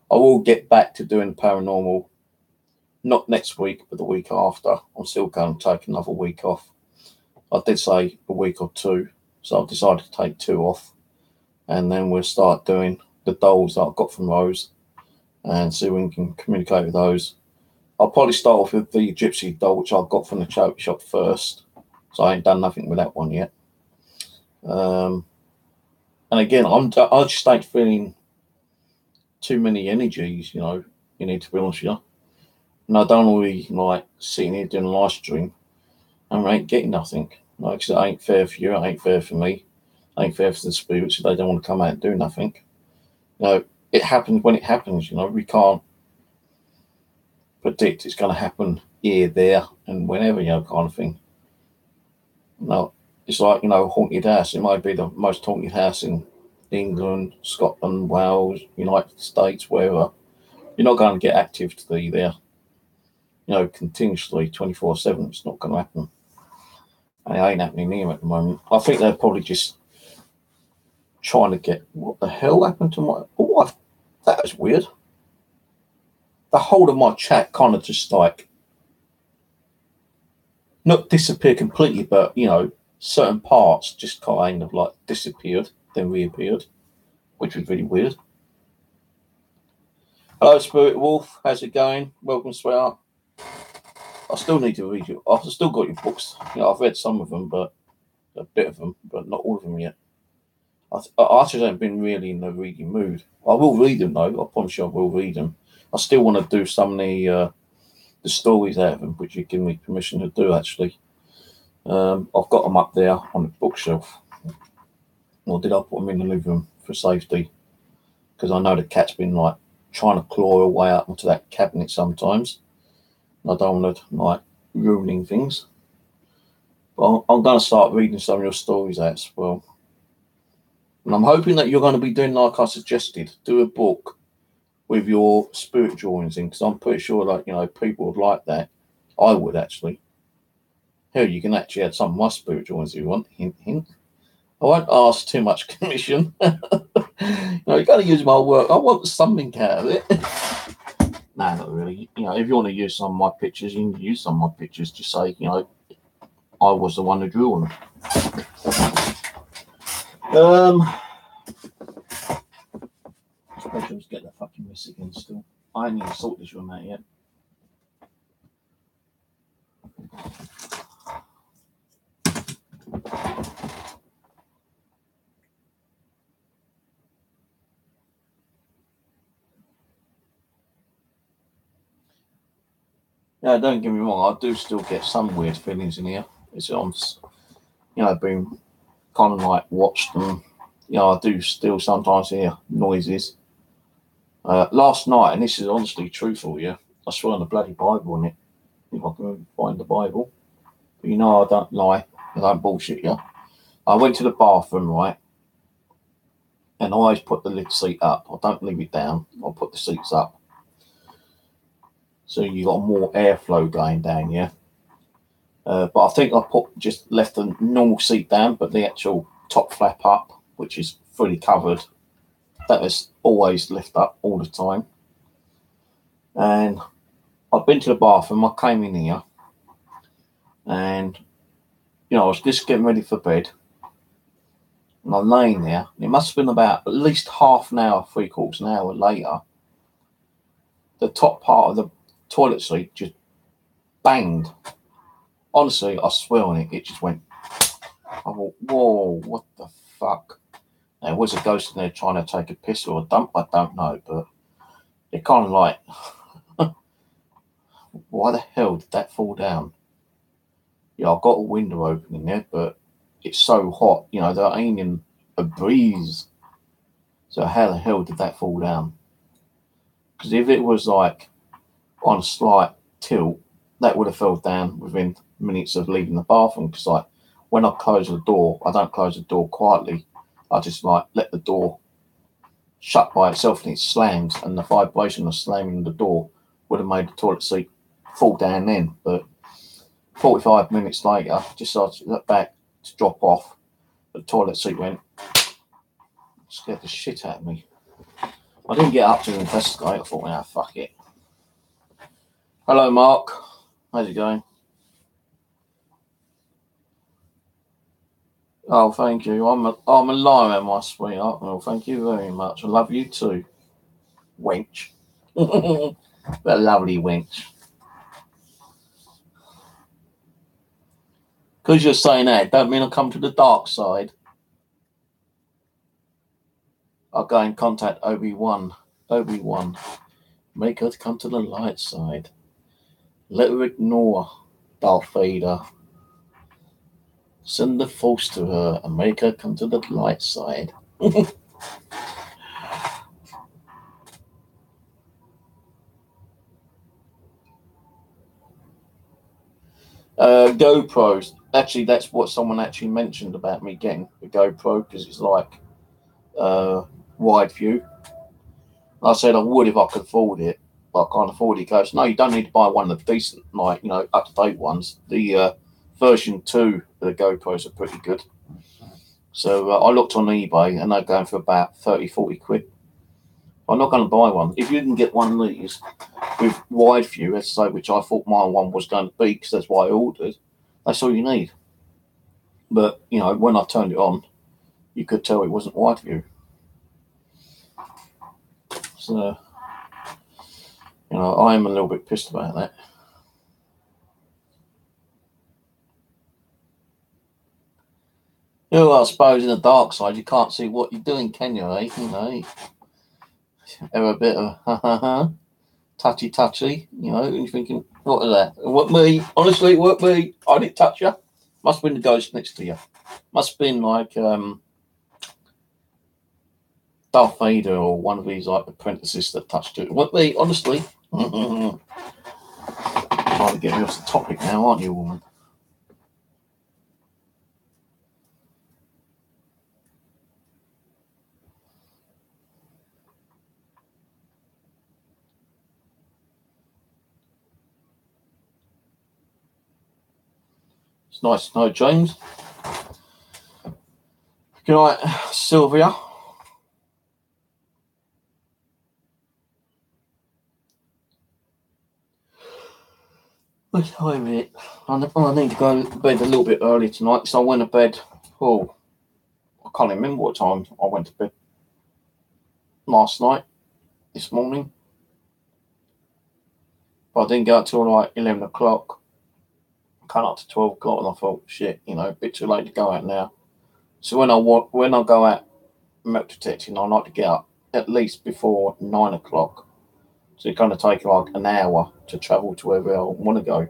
S1: I will get back to doing paranormal, not next week, but the week after. I'm still going to take another week off. I did say a week or 2, so I've decided to take 2 off. And then we'll start doing the dolls that I've got from Rose and see if we can communicate with those. I'll probably start off with the gypsy doll, which I've got from the charity shop first. So I ain't done nothing with that one yet. And again, I just ain't feeling too many energies, you know, you need to be honest with you. And I don't really like sitting here doing a live stream and I ain't getting nothing. Like, cause it ain't fair for you, it ain't fair for me, it ain't fair for the spirits if they don't want to come out and do nothing. You know, it happens when it happens, you know, we can't predict it's going to happen here, there, and whenever, you know, kind of thing. No, it's like, you know, haunted house. It might be the most haunted house in England, Scotland, Wales, United States, wherever. You're not going to get activity there, you know, continuously 24/7. It's not going to happen. And it ain't happening here at the moment. I think they're probably just trying to get, what the hell happened to my, oh, that was weird. The whole of my chat kind of just like, not disappeared completely, but, you know, certain parts just kind of like disappeared, then reappeared, which was really weird. Hello, Spirit Wolf. How's it going? Welcome, sweetheart. I still need to read you. I've still got your books. You know, I've read some of them, but a bit of them, but not all of them yet. I just haven't been really in the reading mood. I will read them though. I promise you, I will read them. I still want to do some of the stories out of them, which you give me permission to do. Actually, I've got them up there on the bookshelf. Or did I put them in the living room for safety? Because I know the cat's been like trying to claw her way up into that cabinet sometimes. I don't want to like ruining things. But I'm going to start reading some of your stories out as well. And I'm hoping that you're going to be doing like I suggested. Do a book with your spirit drawings in, because I'm pretty sure like, you know, people would like that. I would actually. Hell, you can actually add some of my spirit drawings if you want. Hint, hint. won't ask too much commission. You got to use my work. I want something out of it. No, not really. If you want to use some of my pictures, you can use some of my pictures. Just say, I was the one who drew them. Special was getting the fucking miss again still. I ain't even sorted this room out yet. Yeah, don't get me wrong, I do still get some weird feelings in here. It's being kind of like watched, and I do still sometimes hear noises. Last night, and this is honestly truthful, yeah, I swear on the bloody Bible on it, if I can find the Bible. But I don't lie, I don't bullshit you. I went to the bathroom, right, and I always put the lid seat up. I don't leave it down. I put the seats up, so you got more airflow going down, yeah. But I think I just left the normal seat down, but the actual top flap up, which is fully covered, that was always left up all the time. And I've been to the bathroom. I came in here, and I was just getting ready for bed, and I'm laying there. It must have been about at least half an hour, 3/4 an hour later. The top part of the toilet seat just banged. Honestly, I swear on it, it just went. I thought, whoa, what the fuck? There was a ghost in there trying to take a piss or a dump, I don't know, but it kind of like, why the hell did that fall down? Yeah, I've got a window open in there, but it's so hot, there ain't even a breeze. So how the hell did that fall down? Because if it was like on a slight tilt, that would have fell down within minutes of leaving the bathroom. Because like when I close the door, I don't close the door quietly. I just like let the door shut by itself, and it slams, and the vibration of slamming the door would have made the toilet seat fall down then. But 45 minutes later, just started to back to drop off, the toilet seat went, scared the shit out of me. I didn't get up to investigate. I thought, fuck it. Hello, Mark. How's it going? Oh, thank you. I'm a liar, my sweetheart. Well, thank you very much. I love you too, wench. That lovely wench. Because you're saying that, don't mean I'll come to the dark side. I'll go and contact Obi-Wan. Obi-Wan, make her come to the light side. Let her ignore Darth Vader. Send the Force to her and make her come to the light side. GoPros. Actually, that's what someone actually mentioned about me getting the GoPro, because it's like wide view. I said I would if I could afford it, but I can't afford it. He goes, no, you don't need to buy one of the decent, like, up to date ones. The version 2 of the GoPros are pretty good. So I looked on eBay, and they're going for about 30-40 quid. I'm not going to buy one. If you can get one of these with wide view, let's say, which I thought my one was going to be, because that's why I ordered, that's all you need. But, when I turned it on, you could tell it wasn't wide view. So, I am a little bit pissed about that. I suppose in the dark side, you can't see what you're doing, can you, eh? Have a bit of touchy, and you're thinking, what is that? What me? Honestly, what me? I didn't touch you. Must have been the ghost next to you. Must have been like Darth Vader or one of these like apprentices that touched it. What me? Honestly. Trying to get me off the topic now, aren't you, woman? It's nice to know, James. Good night, Sylvia. What time is it? I need to go to bed a little bit early tonight, so I went to bed. Oh, I can't remember what time I went to bed last night, this morning. But I didn't go out till like 11 o'clock. I came up to 12 o'clock and I thought, shit, a bit too late to go out now. So when I go out milk detecting, I like to get up at least before 9 o'clock. So it's going to take like an hour to travel to wherever I want to go.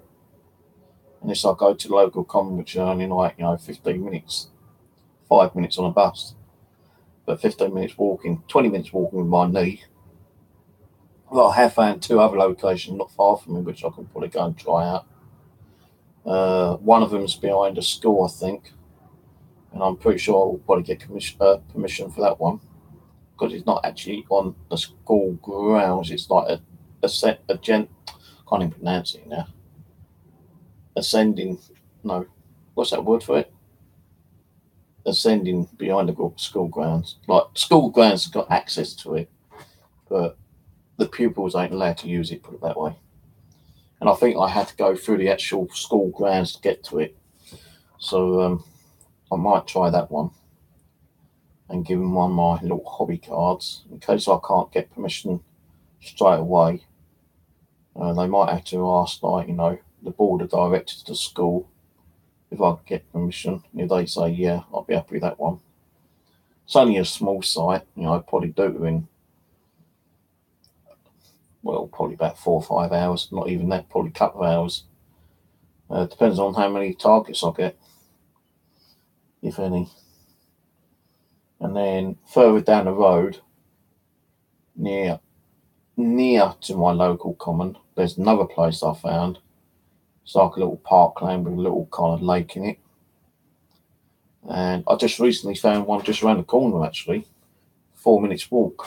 S1: Unless I go to the local common, which is only like, 15 minutes, 5 minutes on a bus. But 15 minutes walking, 20 minutes walking with my knee. Well, I have found 2 other locations not far from me, which I can probably go and try out. One of them is behind a school, I think. And I'm pretty sure I'll probably get permission for that one. Because it's not actually on the school grounds. It's like can't even pronounce it now. What's that word for it? Ascending behind the school grounds. Like, school grounds have got access to it, but the pupils ain't allowed to use it, put it that way. And I think I had to go through the actual school grounds to get to it. So I might try that one and give them one of my little hobby cards in case I can't get permission straight away. They might have to ask, like, the board of directors of the school if I could get permission. If they say, yeah, I'll be happy with that one. It's only a small site, I'd probably do it in, well, probably about 4 or 5 hours. Not even that, probably a couple of hours. Depends on how many targets I get, if any. And then further down the road, near to my local common, there's another place I found. It's like a little parkland with a little kind of lake in it. And I just recently found one just around the corner, actually. 4 minutes walk.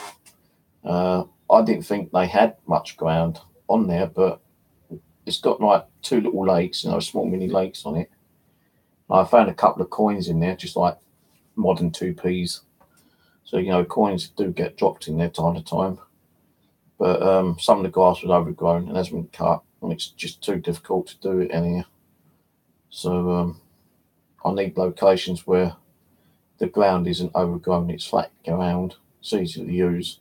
S1: I didn't think they had much ground on there, but it's got like 2 little lakes, small mini lakes on it. I found a couple of coins in there, just like modern 2p's. So, coins do get dropped in there time to time. But some of the grass was overgrown and hasn't been cut, and it's just too difficult to do it in here. So I need locations where the ground isn't overgrown, it's flat ground, it's easy to use,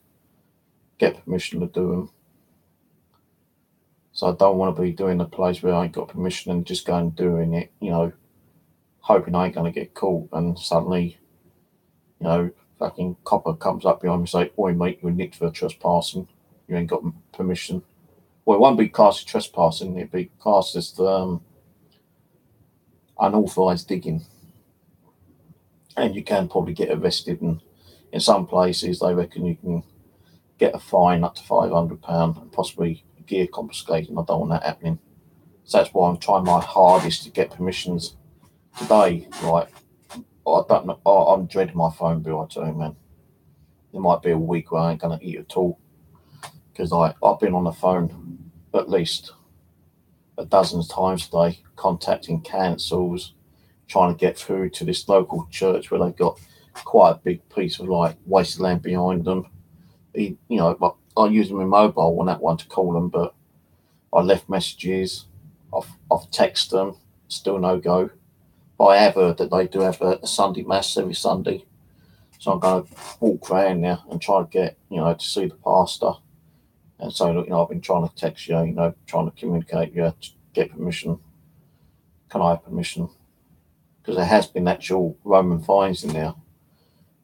S1: get permission to do them. So I don't want to be doing a place where I ain't got permission and just going and doing it, hoping I ain't going to get caught, and suddenly, fucking copper comes up behind me and say, oi mate, you're nicked for trespassing, you ain't got permission. Well, it won't be classed as trespassing, it'd be classed as unauthorised digging. And you can probably get arrested, and in some places they reckon you can get a fine up to £500 and possibly gear confiscated, and I don't want that happening. So that's why I'm trying my hardest to get permissions today. Like, I don't know, I'm dreading my phone bill, I tell you, man. There might be a week where I ain't going to eat at all, because I've been on the phone at least a dozen times today, contacting councils, trying to get through to this local church where they've got quite a big piece of like wasteland behind them. I use my mobile on that one to call them, but I left messages, I've texted them, still no go. But I have heard that they do have a Sunday mass every Sunday, so I'm going to walk around there and try to get, to see the pastor. And so, I've been trying to text you, trying to communicate, to get permission. Can I have permission? Because there has been actual Roman fines in there.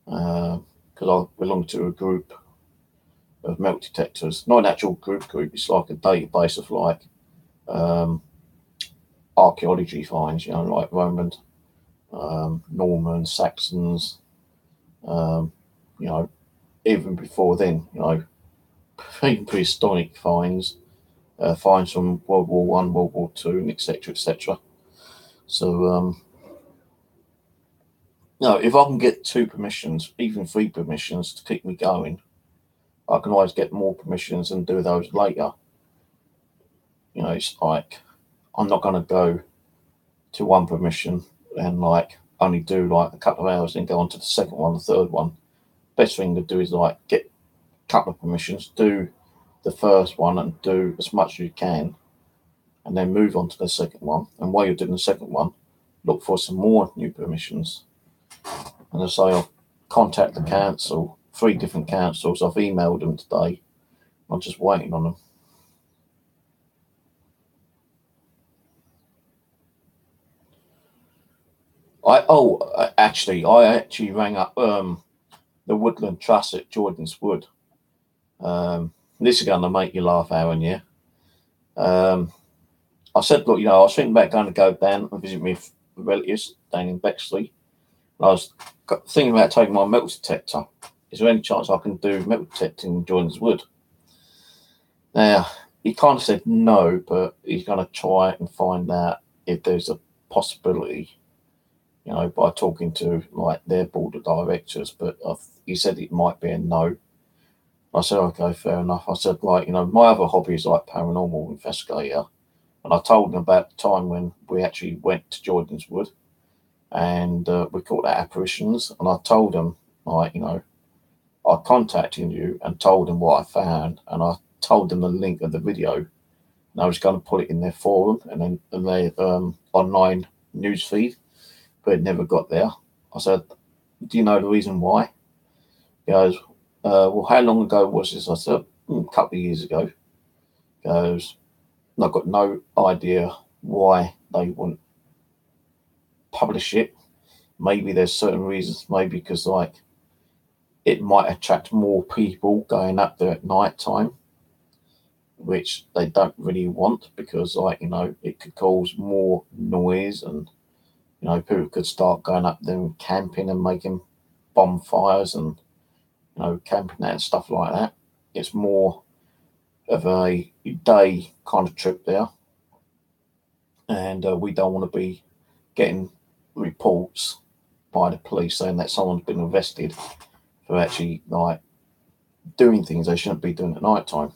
S1: Because I belong to a group of metal detectors. Not an actual group, it's like a database of like archaeology finds, like Roman, Norman, Saxons, even before then, prehistoric finds, finds from World War One, World War Two, and etc., etc. So, if I can get 2 permissions, even 3 permissions to keep me going, I can always get more permissions and do those later. It's like, I'm not going to go to 1 permission and like only do like a couple of hours, then go on to the second one, the third one. Best thing to do is like get a couple of permissions, do the first one and do as much as you can, and then move on to the second one. And while you're doing the second one, look for some more new permissions. And as I say, I've contacted the council, 3 different councils. I've emailed them today. I'm just waiting on them. I actually rang up the Woodland Trust at Jordan's Wood. This is going to make you laugh, Aaron. Yeah. I said, look, I was thinking about going to go down and visit my relatives down in Bexley. I was thinking about taking my metal detector. Is there any chance I can do metal detecting in Jordan's Wood? Now, he kind of said no, but he's going to try and find out if there's a possibility, by talking to like their board of directors. But he said it might be a no. I said, okay, fair enough. I said, like, my other hobby is like paranormal investigator. And I told him about the time when we actually went to Jordan's Wood and we caught apparitions. And I told him, like, I contacted you and told them what I found. And I told them the link of the video. And I was going to put it in their forum and their online news feed, but it never got there. I said, do you know the reason why? He goes, well, how long ago was this? I said, a couple of years ago. He goes, I've got no idea why they wouldn't publish it. Maybe there's certain reasons, maybe because like it might attract more people going up there at night time, which they don't really want because like, it could cause more noise and, people could start going up there and camping and making bonfires and, camping out and stuff like that. It's more of a day kind of trip there. And we don't want to be getting reports by the police saying that someone's been arrested for actually like doing things they shouldn't be doing at night time.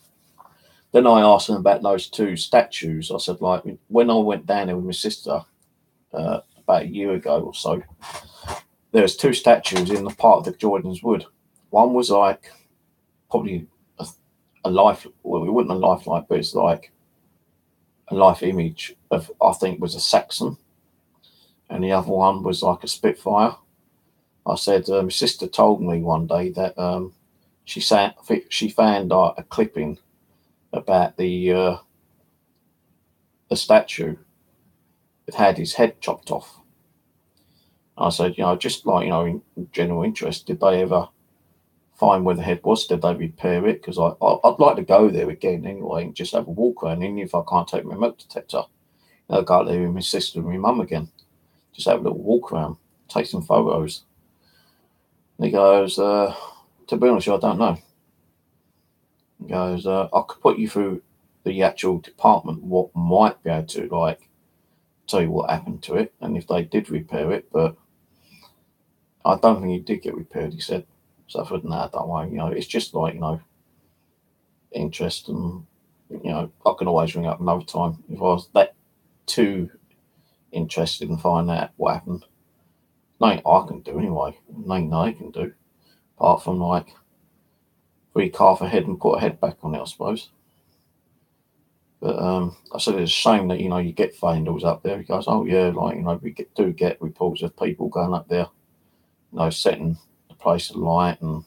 S1: Then I asked them about those 2 statues. I said, like, when I went down there with my sister about a year ago or so, there's 2 statues in the part of the Jordan's Wood. One was like probably a life, well, it wasn't a lifelike, but it's like a life image of, I think it was a Saxon. And the other one was like a Spitfire. I said, my sister told me one day that she found a clipping about the statue. It had his head chopped off. I said, just like, in general interest, did they ever find where the head was? Did they repair it? Because I'd like to go there again anyway and just have a walk around. Even if I can't take my metal detector, I'll go there with my sister and my mum again. Just have a little walk around, take some photos. And he goes, to be honest, I don't know. He goes, I could put you through the actual department, what might be able to, like, tell you what happened to it and if they did repair it, but I don't think it did get repaired, he said. So I said, nah, don't worry, it's just like, interest and, I can always ring up another time. If I was that too interested in finding out what happened, nothing I can do anyway, nothing they can do, apart from like recarve a head and put a head back on it, I suppose. But I said it's a shame that, you get vandals up there. He goes, oh yeah, like, we do get reports of people going up there, setting the place alight and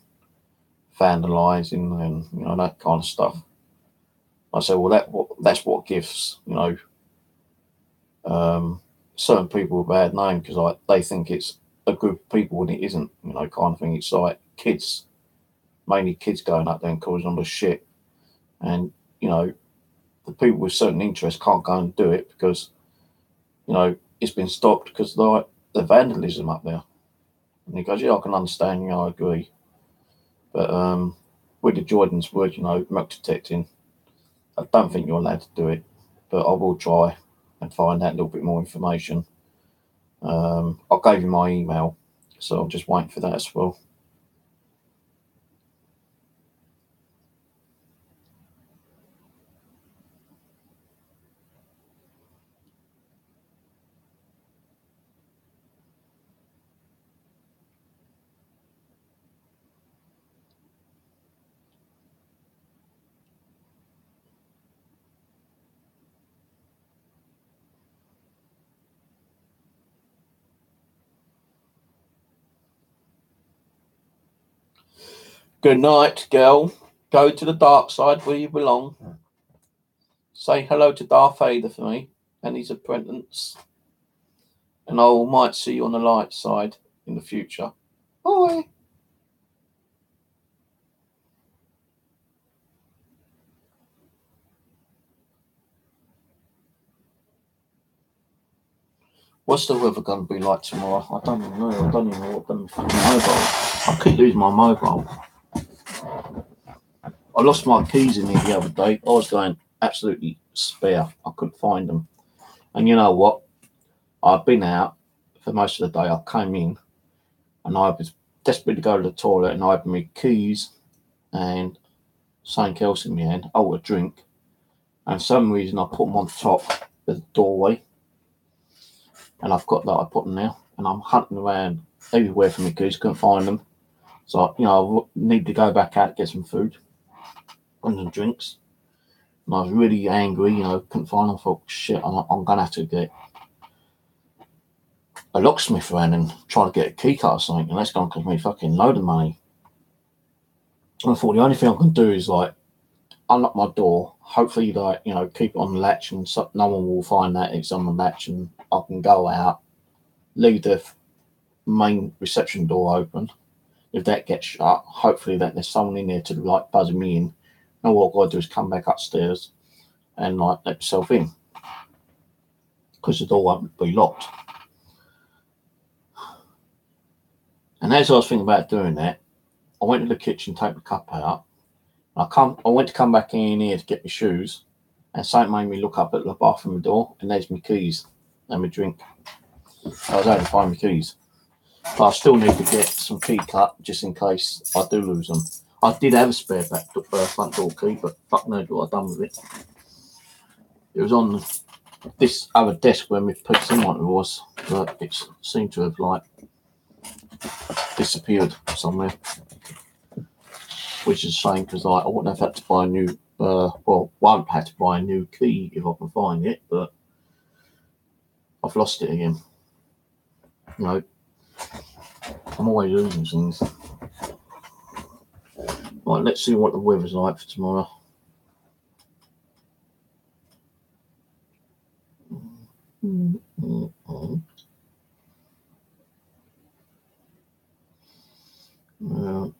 S1: vandalising and, that kind of stuff. I said, well, that's what gives, certain people a bad name because like they think it's a group of people when it isn't, kind of thing. It's like kids, mainly kids going up there and causing all the shit. And, the people with certain interests can't go and do it because, it's been stopped because of the vandalism up there. And he goes, yeah, I can understand, I agree. But with the Jordan's Wood, metal detecting, I don't think you're allowed to do it. But I will try and find out a little bit more information. I gave you my email, so I'm just waiting for that as well. Good night, girl. Go to the dark side where you belong. Say hello to Darth Vader for me and his apprentice. And I might see you on the light side in the future. Bye. What's the weather going to be like tomorrow? I don't even know. I don't even know what I'm fucking mobile. I keep losing my mobile. I lost my keys in here the other day. I was going absolutely spare. I couldn't find them. And you know what? I've been out for most of the day. I came in and I was desperate to go to the toilet and I had my keys and something else in my hand. Oh, a drink. And for some reason I put them on top of the doorway. And I've got that, I put them there. And I'm hunting around everywhere for my keys, couldn't find them. So, you know, I need to go back out and get some food and some drinks. And I was really angry, you know, couldn't find them. I thought, shit, I'm going to have to get a locksmith around and try to get a key card or something. And that's going to cost me a fucking load of money. And I thought the only thing I can do is, like, unlock my door, hopefully, like, you know, keep it on the latch and so no one will find that it's on the latch and I can go out, leave the main reception door open. If that gets shut, hopefully that there's someone in there to like buzz me in. And what I've got to do is come back upstairs and like let myself in because the door won't be locked. And as I was thinking about doing that, I went to the kitchen, take the cup out. I went to come back in here to get my shoes, and something made me look up at the bathroom door, and there's my keys and my drink. I was able to find my keys. But I still need to get some key cut just in case I do lose them. I did have a spare front door key, but fuck knows what I've done with it. It was on this other desk where my PC monitor was, but it seemed to have like disappeared somewhere, which is a shame because like I wouldn't have had to buy a new. Won't have to buy a new key if I can find it, but I've lost it again. You know, I'm always losing things. Right, let's see what the weather's like for tomorrow.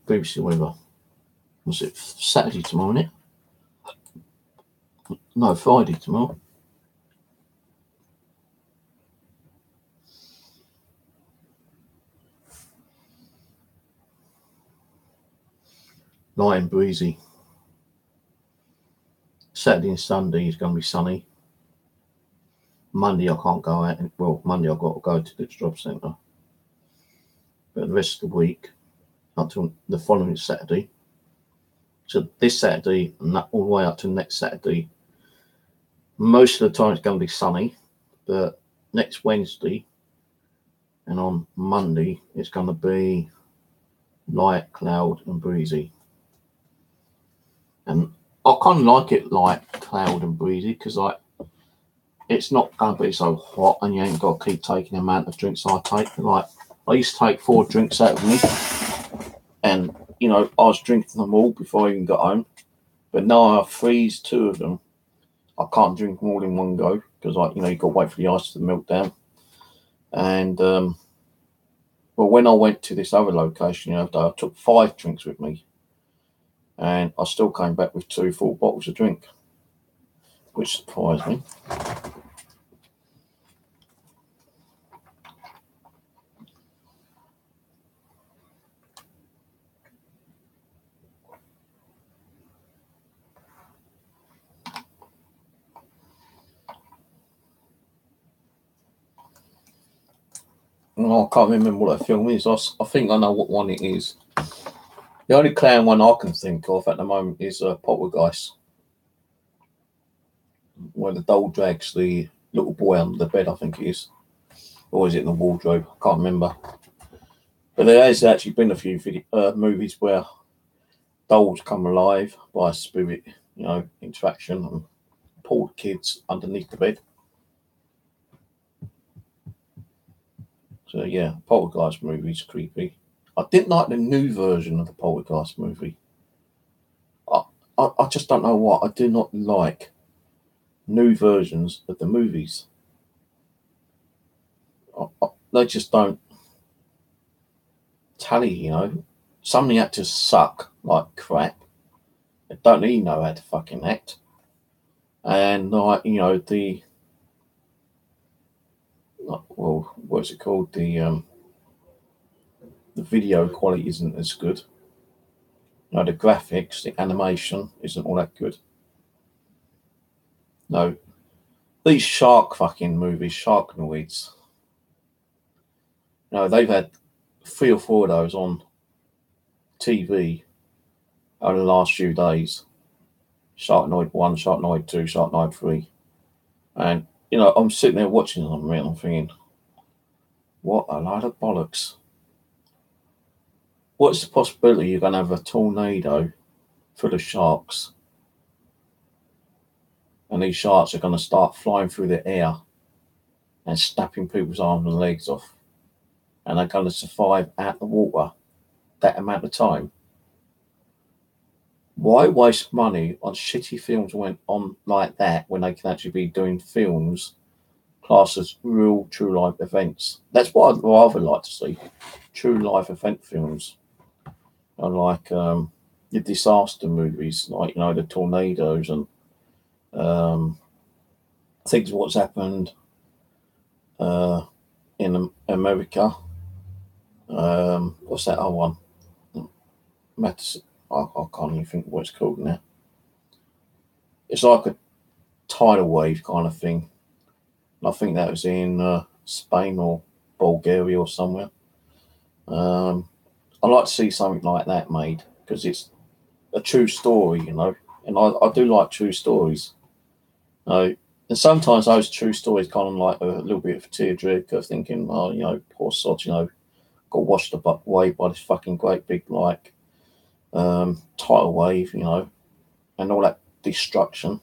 S1: BBC weather. Was it Saturday tomorrow, isn't it? No, Friday tomorrow. Light and breezy. Saturday and Sunday is going to be sunny. Monday I can't go out. Well, Monday I've got to go to the job centre. But the rest of the week, until the following Saturday, so this Saturday and all the way up to next Saturday, most of the time it's going to be sunny. But next Wednesday and on Monday, it's going to be light, cloud and breezy. And I kind of like it light, cloud and breezy because like it's not going to be so hot and you ain't got to keep taking the amount of drinks I take. Like I used to take 4 drinks out of me and, you know, I was drinking them all before I even got home. But now I freeze 2 of them. I can't drink them all in one go because, like, you know, you've got to wait for the ice to melt down. And, well, when I went to this other location the other day, I took 5 drinks with me. And I still came back with 2 full bottles of drink, which surprised me. I can't remember what that film is. I think I know what one it is. The only clown one I can think of at the moment is Poltergeist, where the doll drags the little boy under the bed, I think it is. Or is it in the wardrobe? I can't remember. But there has actually been a few movies where dolls come alive by a spirit, you know, interaction and pull the kids underneath the bed. So yeah, Poltergeist movie's creepy. I didn't like the new version of the Poltergeist movie. I just don't know what. I do not like new versions of the movies. They just don't tally, you know. Some of the actors suck like crap. They don't even know how to fucking act. And like, you know, well, what's it called? The video quality isn't as good. You know, the graphics, the animation isn't all that good. No, these shark fucking movies, Sharknoids. You know, they've had 3 or 4 of those on TV over the last few days. Sharknoid 1, Sharknoid 2, Sharknoid 3. And, you know, I'm sitting there watching them and I'm thinking, what a load of bollocks. What's the possibility you're going to have a tornado full of sharks and these sharks are going to start flying through the air and snapping people's arms and legs off, and they're going to survive out the water that amount of time? Why waste money on shitty films went on like that when they can actually be doing films classed as real true life events? That's what I'd rather like to see. True life event films. Like the disaster movies, like, you know, the tornadoes and things what's happened in America. What's that other one? I can't even think what it's called now. It's like a tidal wave kind of thing. I think that was in Spain or Bulgaria or somewhere. I like to see something like that made because it's a true story, you know, and I do like true stories. And sometimes those true stories kind of like a little bit of a tearjerker, thinking, oh, you know, poor sod, you know, got washed away by this fucking great big like tidal wave, you know, and all that destruction.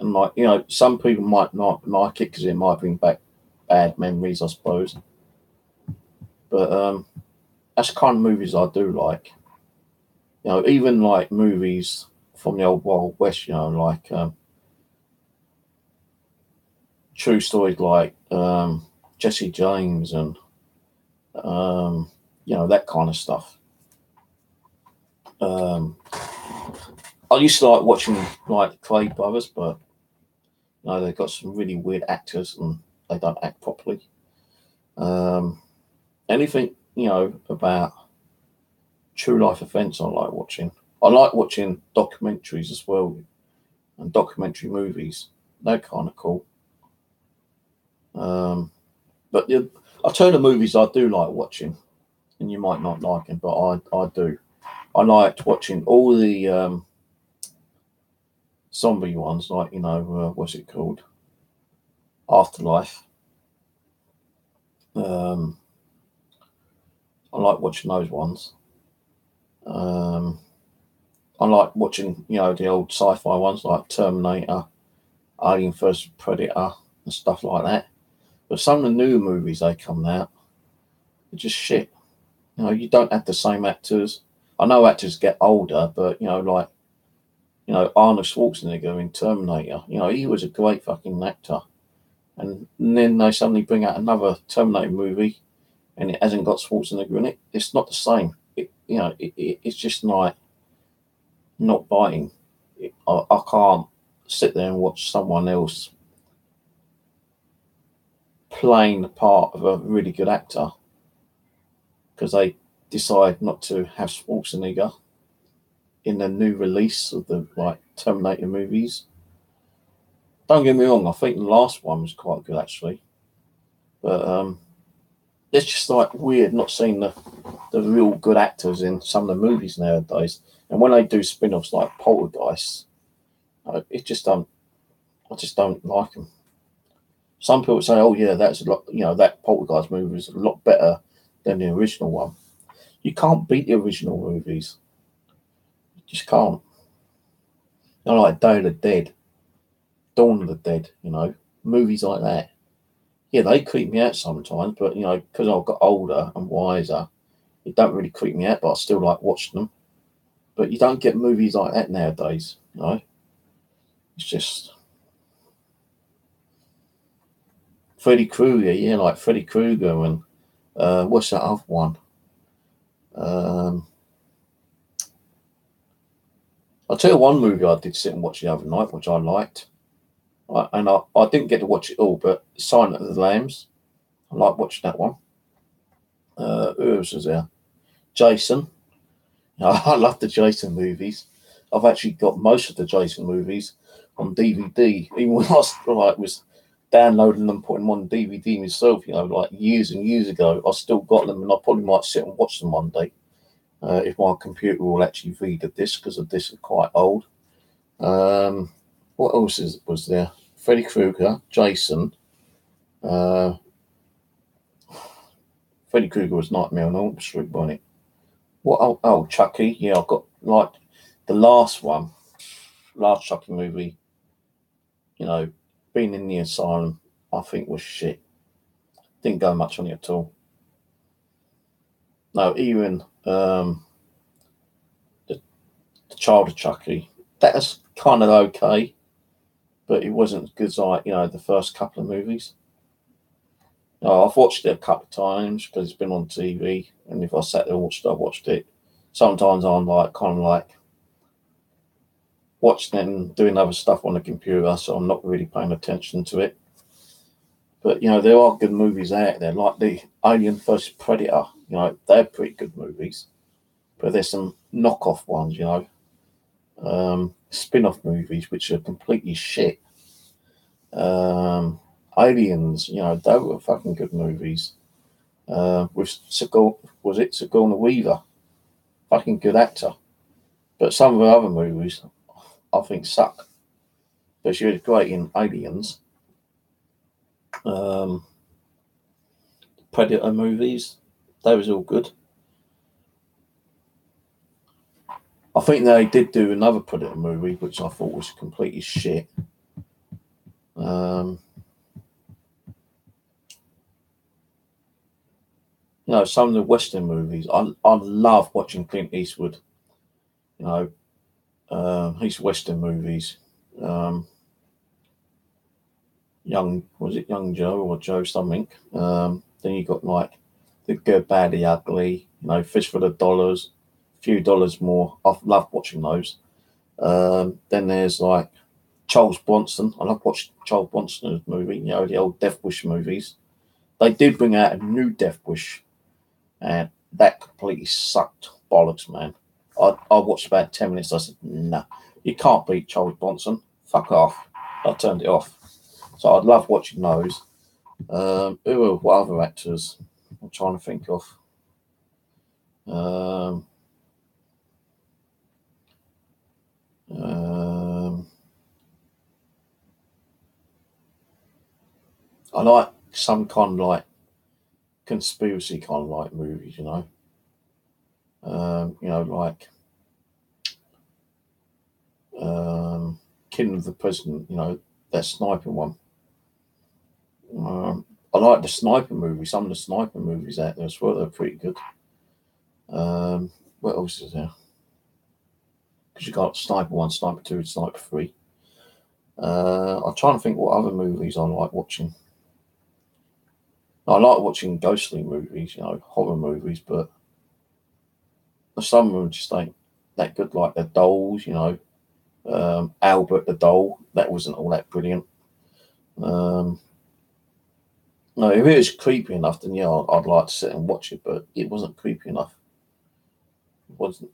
S1: And like, you know, some people might not like it because it might bring back bad memories, I suppose. But that's the kind of movies I do like. You know, even like movies from the old Wild West, you know, like true stories like Jesse James and you know, that kind of stuff. I used to like watching like the Clay Brothers, but you know, they've got some really weird actors and they don't act properly. Anything, you know, about true life events I like watching. I like watching documentaries as well, and documentary movies. They're kind of cool. But I'll tell you the movies I do like watching, and you might not like them, but I do. I liked watching all the zombie ones, like, you know, what's it called? Afterlife. I like watching those ones. I like watching, you know, the old sci-fi ones like Terminator, Alien vs Predator, and stuff like that. But some of the new movies they come out, they're just shit. You know, you don't have the same actors. I know actors get older, but, you know, like, you know, Arnold Schwarzenegger in Terminator, you know, he was a great fucking actor. And then they suddenly bring out another Terminator movie and it hasn't got Schwarzenegger in it. It's not the same. It's just like not biting. I can't sit there and watch someone else playing the part of a really good actor because they decide not to have Schwarzenegger in the new release of the like Terminator movies. Don't get me wrong, I think the last one was quite good actually, but it's just like weird not seeing the real good actors in some of the movies nowadays. And when they do spin-offs like Poltergeist, it just don't. I just don't like them. Some people say, "Oh yeah, that's a lot." You know, that Poltergeist movie is a lot better than the original one. You can't beat the original movies. You just can't. You know, like Day of the Dead, Dawn of the Dead. You know, movies like that. Yeah, they creep me out sometimes, but you know, because I've got older and wiser, It don't really creep me out, but I still like watching them. But you don't get movies like that nowadays, you know. It's just Freddy Krueger, yeah, like Freddy Krueger and what's that other one? I'll tell you one movie I did sit and watch the other night, which I liked. I didn't get to watch it all, but Silence of the Lambs. I like watching that one. Who else was there? Jason. I love the Jason movies. I've actually got most of the Jason movies on DVD. Even when I was downloading them, putting them on DVD myself, like years and years ago, I still got them, and I probably might sit and watch them one day if my computer will actually read the disc, because the discs are quite old. What else was there? Freddy Krueger, Jason. Freddy Krueger was Nightmare on Elm Street, wasn't it? What? Oh, Chucky. Yeah, I've got like the last Chucky movie. Being in the asylum, I think was shit. Didn't go much on it at all. No, even the Child of Chucky, that's kind of okay, but it wasn't as good as the first couple of movies. I've watched it a couple of times because it's been on TV, and if I sat there and watched it, I watched it. Sometimes I'm kind of watching it and doing other stuff on the computer, so I'm not really paying attention to it. But there are good movies out there, like the Alien vs Predator. They're pretty good movies, but there's some knockoff ones. Spin-off movies which are completely shit. Aliens, they were fucking good movies. With Sigourney Weaver, fucking good actor. But some of the other movies, I think, suck. But she was great in Aliens. Predator movies, they was all good. I think they did do another Predator movie, which I thought was completely shit. Some of the Western movies, I love watching Clint Eastwood. His Western movies. Young Joe or Joe something. Then you got like The Good, Bad, the Ugly. Fistful of Dollars, Few Dollars More. I love watching those. Then there's like Charles Bronson. I love watching Charles Bronson's movie. The old Death Wish movies. They did bring out a new Death Wish, and that completely sucked bollocks, man. I watched about 10 minutes. I said, nah, you can't beat Charles Bronson. Fuck off. I turned it off. So I'd love watching those. What other actors? I'm trying to think of. I like some kind of like conspiracy kind of like movies, like Killing of the President, that sniping one. I like the sniper movies. Some of the sniper movies out there as well, they're pretty good. What else is there? Because you got Sniper 1, Sniper 2, and Sniper 3. I'm trying to think what other movies I like watching. I like watching ghostly movies, horror movies, but some of them just ain't that good, like the Dolls, Albert the Doll. That wasn't all that brilliant. No, if it was creepy enough, then yeah, I'd like to sit and watch it, but it wasn't creepy enough. It wasn't,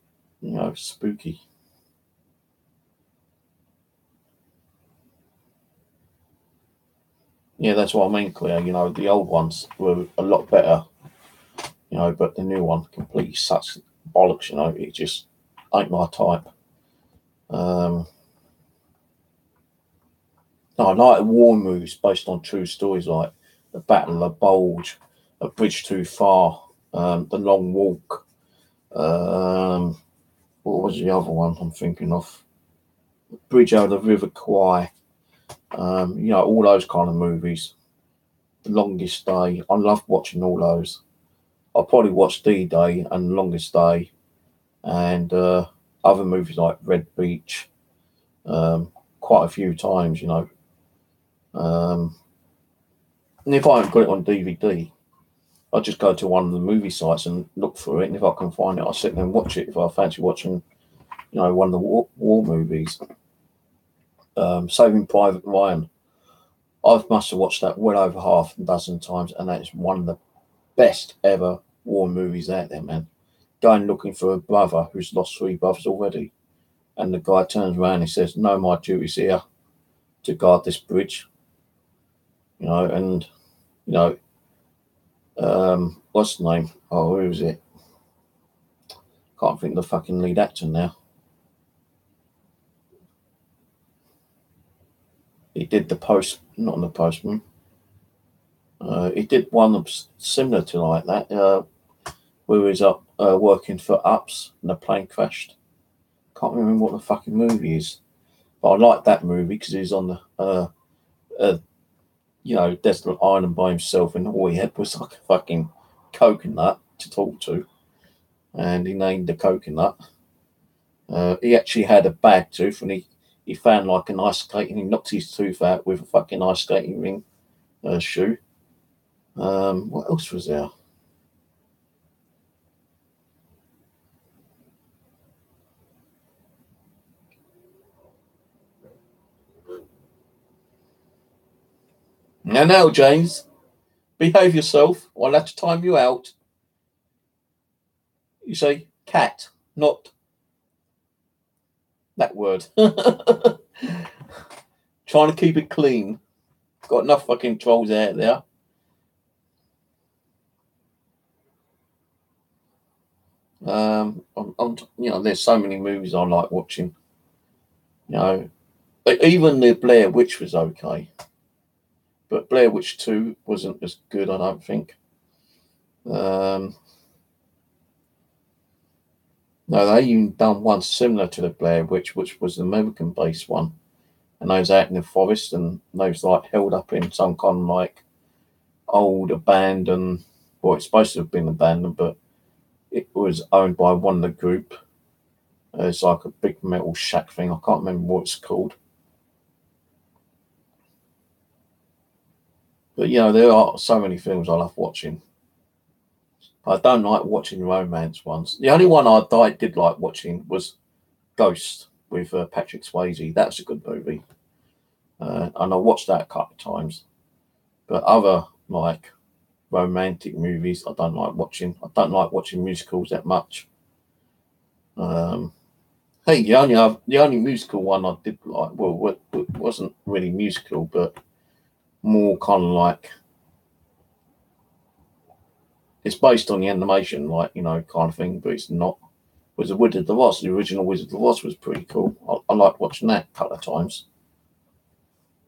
S1: spooky. Yeah, that's what I mean, Claire. The old ones were a lot better, but the new one completely sucks bollocks, it just ain't my type. I like war movies based on true stories like The Battle of Bulge, A Bridge Too Far, The Long Walk. What was the other one I'm thinking of? Bridge Over the River Kwai. All those kind of movies. The Longest Day. I love watching all those. I'll probably watch D-Day and Longest Day, and other movies like Red Beach, quite a few times, you know. And if I haven't got it on DVD, I'll just go to one of the movie sites and look for it, and if I can find it, I'll sit there and watch it if I fancy watching, you know, one of the war movies. Saving Private Ryan. I must have watched that well over half a dozen times, and that is one of the best ever war movies out there, man. Going looking for a brother who's lost 3 brothers already, and the guy turns around and says, "No, my duty's here to guard this bridge." You know, and you know, what's the name? Oh, who was it? Can't think of the fucking lead actor now. He did the post, not the Postman. He did one similar to like that, where he was up working for Ups and the plane crashed. Can't remember what the fucking movie is, but I like that movie because he's on the, you know, desolate island by himself, and all he had was like a fucking coconut to talk to, and he named the coconut. He actually had a bad tooth, and he found like an ice skate, and he knocked his tooth out with a fucking ice skating ring shoe. What else was there? Now, James, behave yourself, or I'll have to time you out. You say cat, not that word. Trying to keep it clean. Got enough fucking trolls out there. You know, there's so many movies I like watching. You know, even the Blair Witch was okay, but Blair Witch 2 wasn't as good, I don't think. No, they even done one similar to the Blair Witch, which was the American-based one, and those out in the forest, and those like held up in some kind of like old abandoned. Well, it's supposed to have been abandoned, but it was owned by one of the group. It's like a big metal shack thing. I can't remember what it's called. But you know, there are so many films I love watching. I don't like watching romance ones. The only one I did like watching was Ghost with Patrick Swayze. That's a good movie, and I watched that a couple of times. But other like romantic movies, I don't like watching. I don't like watching musicals that much. Hey, the only musical one I did like, well, it wasn't really musical, but more kind of like, it's based on the animation, like, you know, kind of thing, but it's not. Was the Wizard of Oz? The original Wizard of Oz was pretty cool. I liked watching that a couple of times.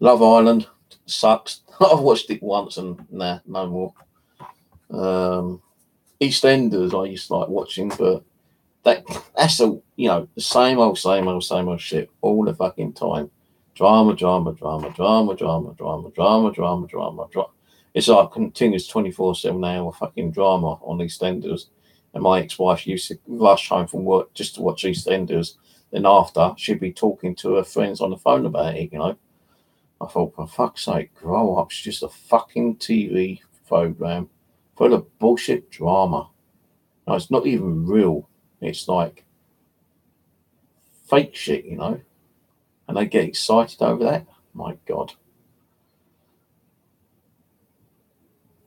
S1: Love Island sucks. I've watched it once and nah, no more. EastEnders I used to like watching, but that's a, you know, the same old shit all the fucking time. Drama. It's like continuous 24/7 hour fucking drama on EastEnders. And my ex-wife used to rush home from work just to watch EastEnders. Then after, she'd be talking to her friends on the phone about it, you know. I thought, for fuck's sake, grow up. It's just a fucking TV program full of bullshit drama. No, it's not even real. It's like fake shit, you know. And they get excited over that. My God.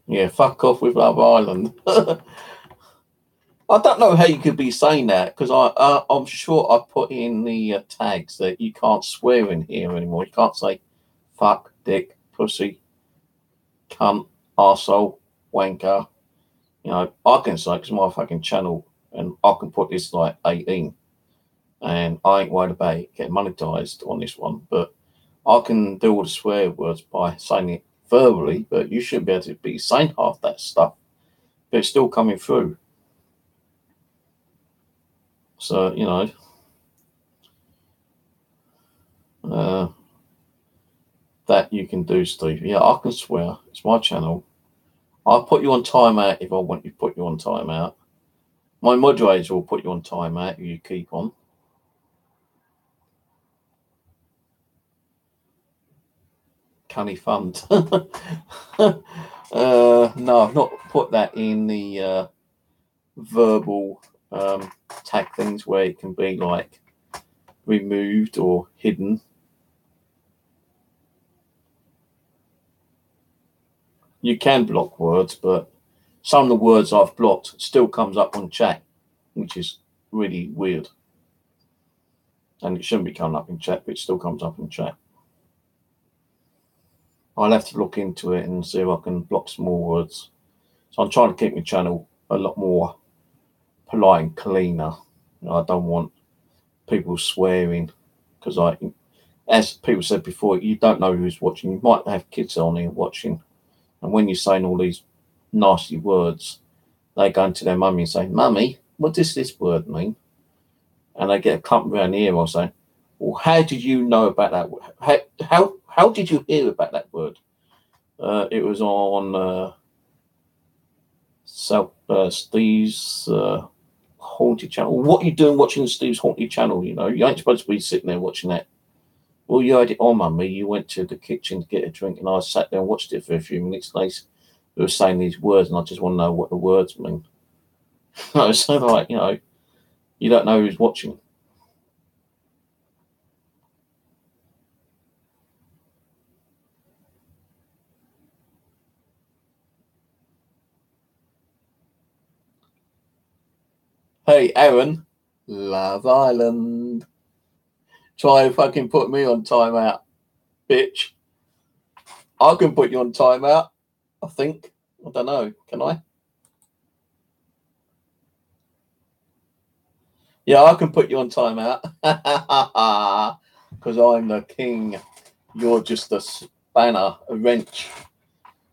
S1: Yeah, fuck off with Love Island. I don't know how you could be saying that, because I'm sure I put in the tags that you can't swear in here anymore. You can't say fuck, dick, pussy, cunt, arsehole, wanker. You know, I can say, because my fucking channel, and I can put this like 18, and I ain't worried about it getting monetized on this one, but I can do all the swear words by saying it verbally, but you shouldn't be able to be saying half that stuff, but it's still coming through. So, you know, that you can do, Steve. Yeah, I can swear. It's my channel. I'll put you on timeout if I want you to put you on timeout. My moderator will put you on timeout if you keep on. Canny fund. No, I've not put that in the verbal tag things where it can be like removed or hidden. You can block words, but some of the words I've blocked still comes up on chat, which is really weird. And it shouldn't be coming up in chat, but it still comes up in chat. I'll have to look into it and see if I can block some more words. So I'm trying to keep my channel a lot more polite and cleaner. I don't want people swearing because as people said before, you don't know who's watching. You might have kids on here watching, and when you're saying all these nasty words, they go into their mummy and say, "Mummy, what does this word mean?" And they get a clump around the ear or say, "Well, how did you know about that word? How did you hear about that word?" It was on Steve's Haunted Channel. What are you doing watching Steve's Haunted Channel? You know, you ain't supposed to be sitting there watching that. Well, you heard it on, Mummy. You went to the kitchen to get a drink, and I sat there and watched it for a few minutes. They were saying these words, and I just want to know what the words mean. So, like, you know, you don't know who's watching. Hey, Aaron, Love Island. Try and fucking put me on timeout, bitch. I can put you on timeout, I think. I don't know. Can I? Yeah, I can put you on timeout. Because I'm the king. You're just a spanner, a wrench.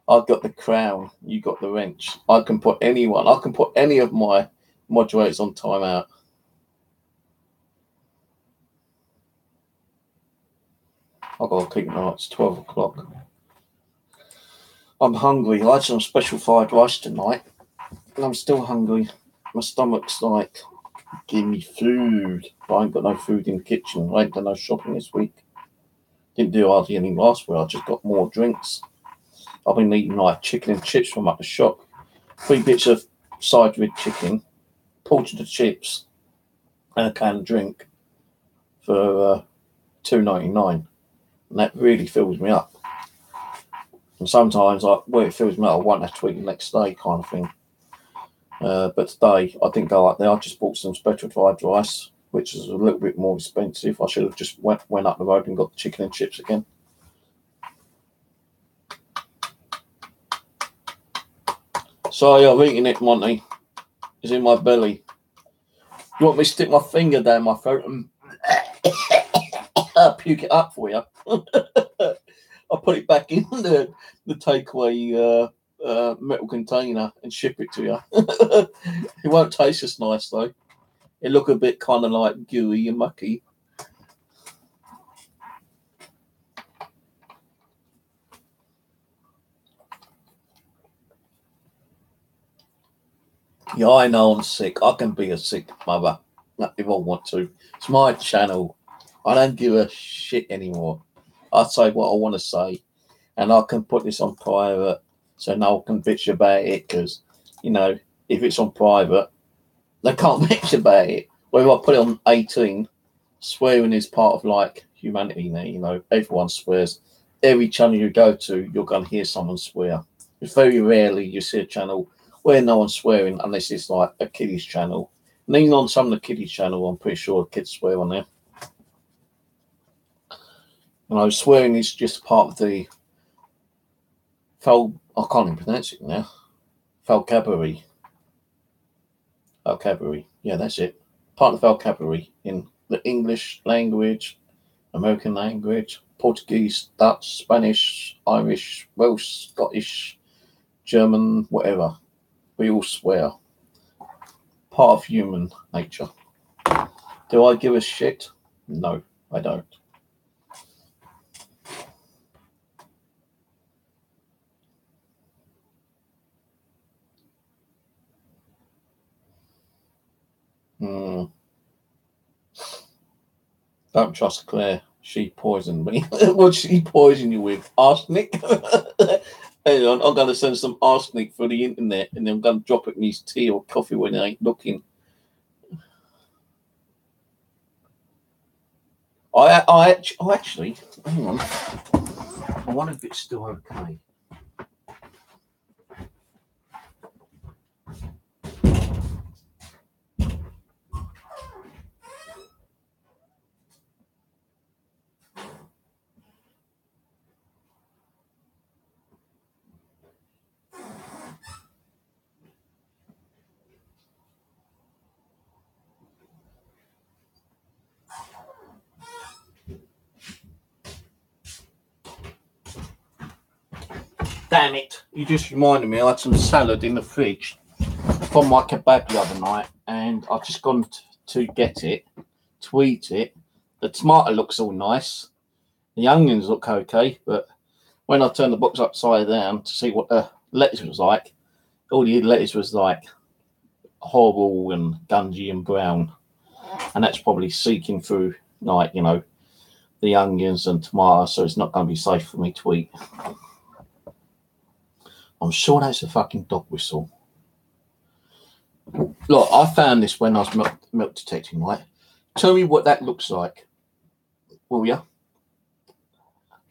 S1: I've got the crown. You got the wrench. I can put anyone. I can put any of my moderators on timeout. I've got to keep an eye. It's 12 o'clock. I'm hungry. I had some special fried rice tonight. And I'm still hungry. My stomach's like, give me food. But I ain't got no food in the kitchen. I ain't done no shopping this week. Didn't do hardly any last week. I just got more drinks. I've been eating like chicken and chips from up the shop. 3 bits of side rib chicken, portion of chips, and a can of drink for $2.99. And that really fills me up. And sometimes, it fills me up, I won't have to eat the next day kind of thing. But today, I didn't go up there. I just bought some special fried rice, which is a little bit more expensive. I should have just went up the road and got the chicken and chips again. Sorry, I'm eating it, Monty. It's in my belly. You want me to stick my finger down my throat and puke it up for you? I'll put it back in the takeaway metal container and ship it to you. It won't taste as nice, though. It look a bit kind of like gooey and mucky. Yeah, I know I'm sick. I can be a sick mother if I want to. It's my channel. I don't give a shit anymore. I say what I want to say, and I can put this on private so no one can bitch about it, because, you know, if it's on private, they can't bitch about it. Well, if I put it on 18, swearing is part of, like, humanity now, you know. Everyone swears. Every channel you go to, you're going to hear someone swear. It's very rarely you see a channel where no one's swearing unless it's like a kiddies channel. And even on some of the kiddies channel, I'm pretty sure kids swear on there. You know, swearing is just part of the I can't even pronounce it now. Vocabulary. Yeah, that's it. Part of the vocabulary in the English language, American language, Portuguese, Dutch, Spanish, Irish, Welsh, Scottish, German, whatever. We all swear. Part of human nature. Do I give a shit? No, I don't. Don't trust Claire. She poisoned me. What did she poison you with? Arsenic? Hang on, I'm going to send some arsenic through the internet and then I'm going to drop it in his tea or coffee when he ain't looking. I actually, hang on. I wonder if it's still okay. Damn it. You just reminded me I had some salad in the fridge from my kebab the other night and I've just gone to get it, to eat it. The tomato looks all nice. The onions look okay, but when I turned the box upside down to see what the lettuce was like, all the lettuce was like horrible and gungy and brown. And that's probably seeking through, like, you know, the onions and tomatoes, so it's not going to be safe for me to eat. I'm sure that's a fucking dog whistle. Look, I found this when I was milk detecting, right? Tell me what that looks like, will ya?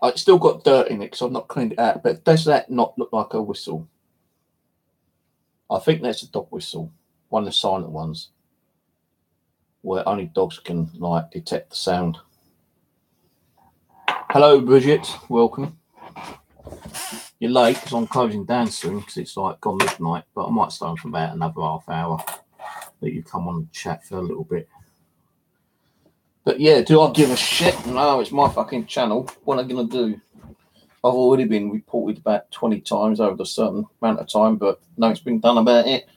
S1: It's still got dirt in it because I've not cleaned it out, but does that not look like a whistle? I think that's a dog whistle, one of the silent ones, where only dogs can, like, detect the sound. Hello, Bridget. Welcome. You're late because I'm closing down soon because it's like gone midnight, but I might stay on for about another half hour. That you come on and chat for a little bit. But yeah, do I give a shit? No, it's my fucking channel. What am I going to do? I've already been reported about 20 times over a certain amount of time, but nothing's been done about it.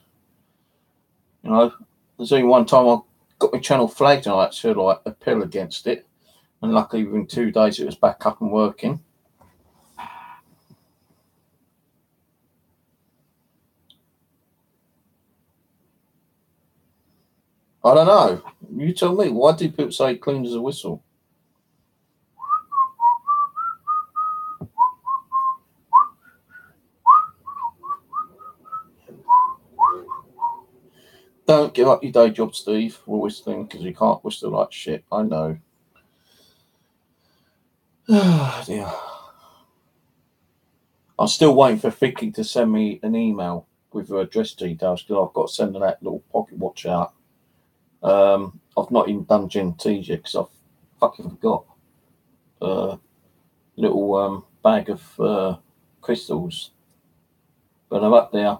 S1: You know, there's only one time I got my channel flagged and I had to like appeal against it. And luckily within 2 days it was back up and working. I don't know. You tell me. Why do people say clean as a whistle? Don't give up your day job, Steve, for whistling, because you can't whistle like shit. I know. Oh, dear. I'm still waiting for Vicky to send me an email with her address details because I've got to send her that little pocket watch out. I've not even done GMT yet because I've fucking forgot. Little bag of crystals. But I'm up there.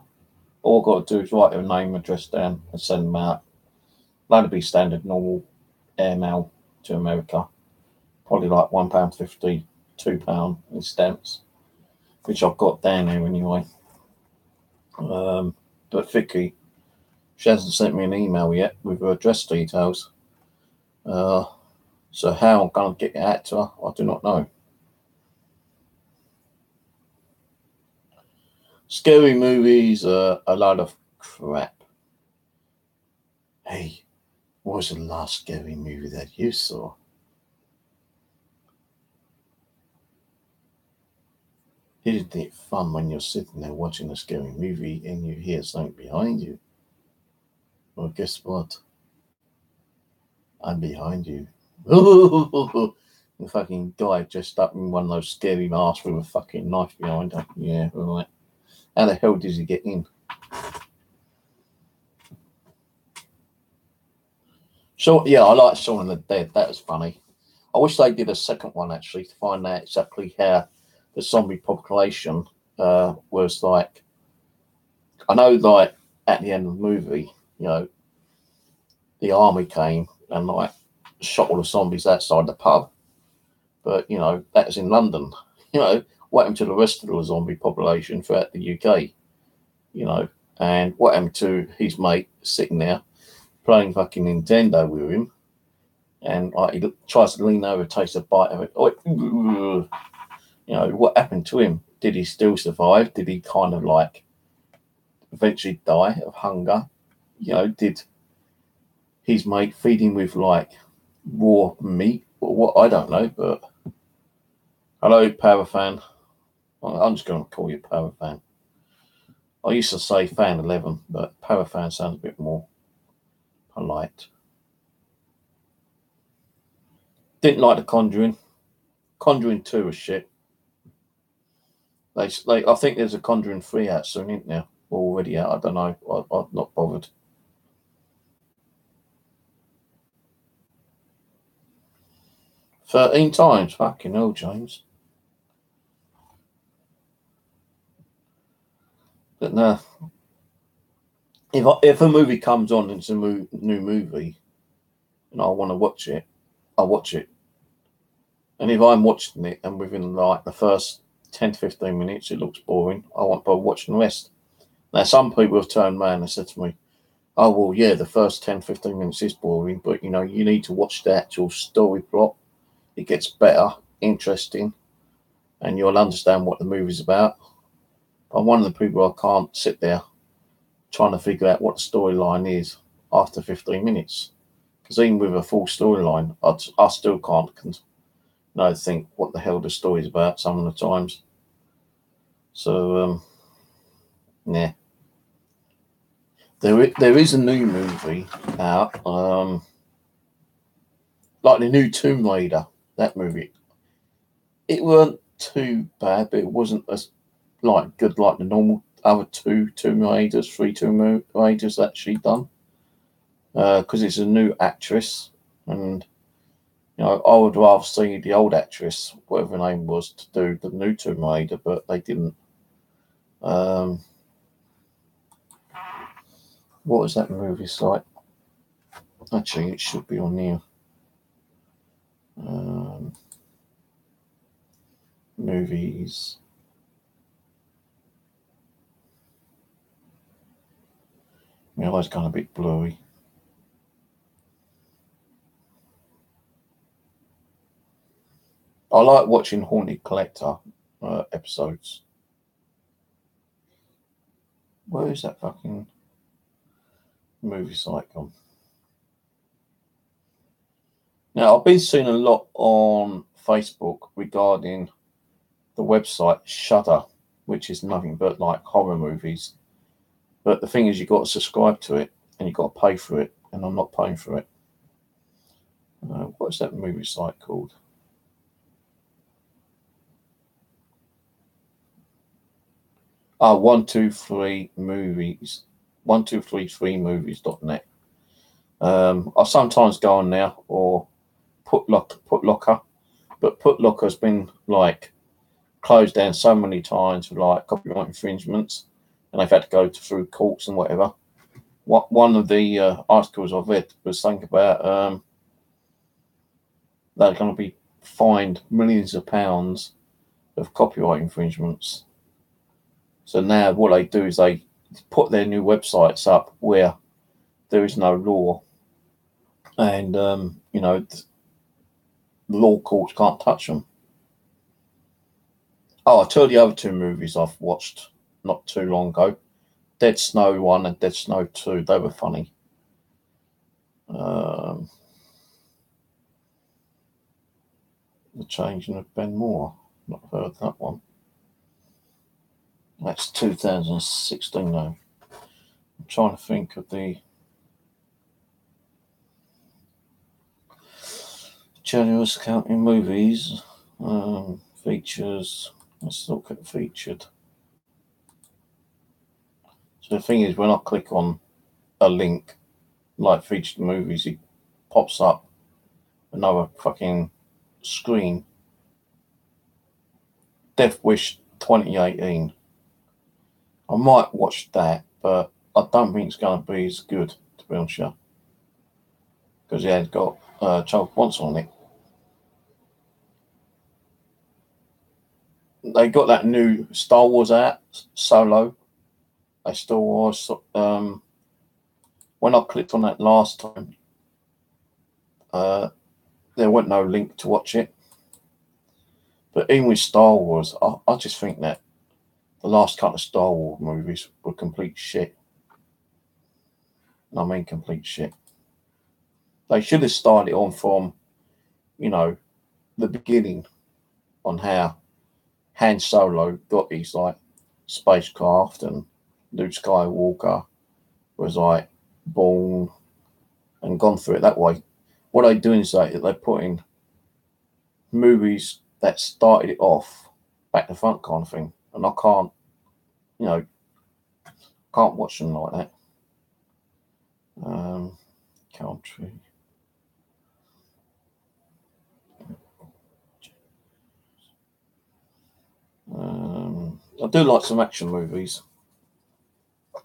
S1: All I've got to do is write her name, address down and send them out. That'll be standard normal airmail to America. Probably like £1.50, £2 in stamps, which I've got down there anyway. But Vicky, she hasn't sent me an email yet with her address details. So how I'm going to get it out to her, I do not know. Scary movies are a lot of crap. Hey, what was the last scary movie that you saw? Isn't it fun when you're sitting there watching a scary movie and you hear something behind you? Well, guess what? I'm behind you. The fucking guy dressed up in one of those scary masks with a fucking knife behind him. Yeah, right. How the hell did he get in? So, yeah, I like Shaun of the Dead. That was funny. I wish they did a second one, actually, to find out exactly how the zombie population was like. I know, like, at the end of the movie, you know, the army came and, like, shot all the zombies outside the pub. But, you know, that was in London. You know, what happened to the rest of the zombie population throughout the UK? You know, and what happened to his mate sitting there playing fucking Nintendo with him? And like, he tries to lean over, takes a bite of it. You know, what happened to him? Did he still survive? Did he kind of like eventually die of hunger? You know, did his mate feed him with like raw meat what I don't know, but hello, Power Fan. I'm just going to call you Power Fan. I used to say Fan 11, but Power Fan sounds a bit more polite. Didn't like The Conjuring. Conjuring 2 was shit. I think there's a Conjuring 3 out soon, isn't there? Already out. I don't know. I've not bothered. "13 times. Fucking hell, James. But no. If a movie comes on and it's a new movie and I want to watch it, I'll watch it. And if I'm watching it and within like the first 10 to 15 minutes it looks boring, I won't bother watching the rest. Now, some people have turned around and said to me, "Oh, well, yeah, the first 10, 15 minutes is boring, but, you know, you need to watch the actual story plot. It gets better, interesting, and you'll understand what the movie's about." I'm one of the people I can't sit there trying to figure out what the storyline is after 15 minutes. Because even with a full storyline, I still can't think what the hell the story's about some of the times. So, yeah. There is a new movie out, like the new Tomb Raider, that movie. It weren't too bad, but it wasn't as good like the normal other two Tomb Raiders, 3 Tomb Raiders actually done. Because it's a new actress, and you know, I would rather see the old actress, whatever her name was, to do the new Tomb Raider, but they didn't. What was that movie like? Actually, it should be on here. Movies. My eyes kind of a bit blurry. I like watching Haunted Collector episodes. Where is that fucking movie site gone? Now, I've been seeing a lot on Facebook regarding the website Shudder, which is nothing but like horror movies. But the thing is, you've got to subscribe to it and you've got to pay for it, and I'm not paying for it. What's that movie site called? Oh, 123 movies, 1233movies.net. I sometimes go on there or Putlocker, but Putlocker's been like closed down so many times for like copyright infringements, and they've had to go through courts and whatever. One of the articles I've read was something about they're going to be fined millions of pounds of copyright infringements. So now what they do is they put their new websites up where there is no law, and you know, the law courts can't touch them. Oh, I told the other 2 movies I've watched not too long ago. Dead Snow 1 and Dead Snow 2. They were funny. The Changing of Ben Moore. Not heard that one. That's 2016 though. I'm trying to think of the generous counting movies. Features. Let's look at featured. So the thing is, when I click on a link like featured movies, it pops up another fucking screen. Death Wish 2018. I might watch that, but I don't think it's going to be as good, to be honest with you, because it has got Charles Bronson on it. They got that new Star Wars out, Solo. A Star Wars. When I clicked on that last time, there wasn't no link to watch it. But even with Star Wars, I just think that the last couple of Star Wars movies were complete shit. I mean, complete shit. They should have started on from you know, the beginning on how Han Solo got his like spacecraft, and Luke Skywalker was like born and gone through it that way. What they do is they put in movies that started it off back to front kind of thing, and I can't, you know, can't watch them like that. Country. I do like some action movies.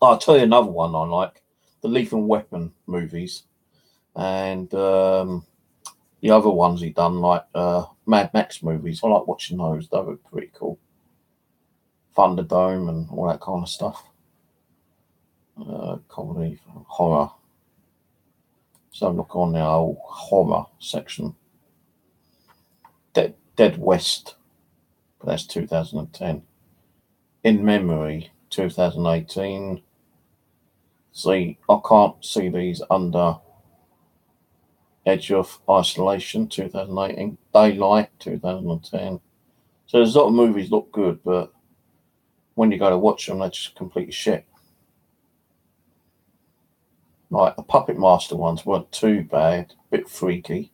S1: I'll tell you another one I like: the Lethal Weapon movies, and the other ones he done, like Mad Max movies. I like watching those; they were pretty cool. Thunderdome and all that kind of stuff. Comedy, horror. So look on the old horror section. Dead West, but that's 2010. In Memory, 2018. See, I can't see these under Edge of Isolation, 2018. Daylight, 2010. So there's a lot of movies look good, but when you go to watch them, they're just completely shit. Like the Puppet Master ones weren't too bad, a bit freaky.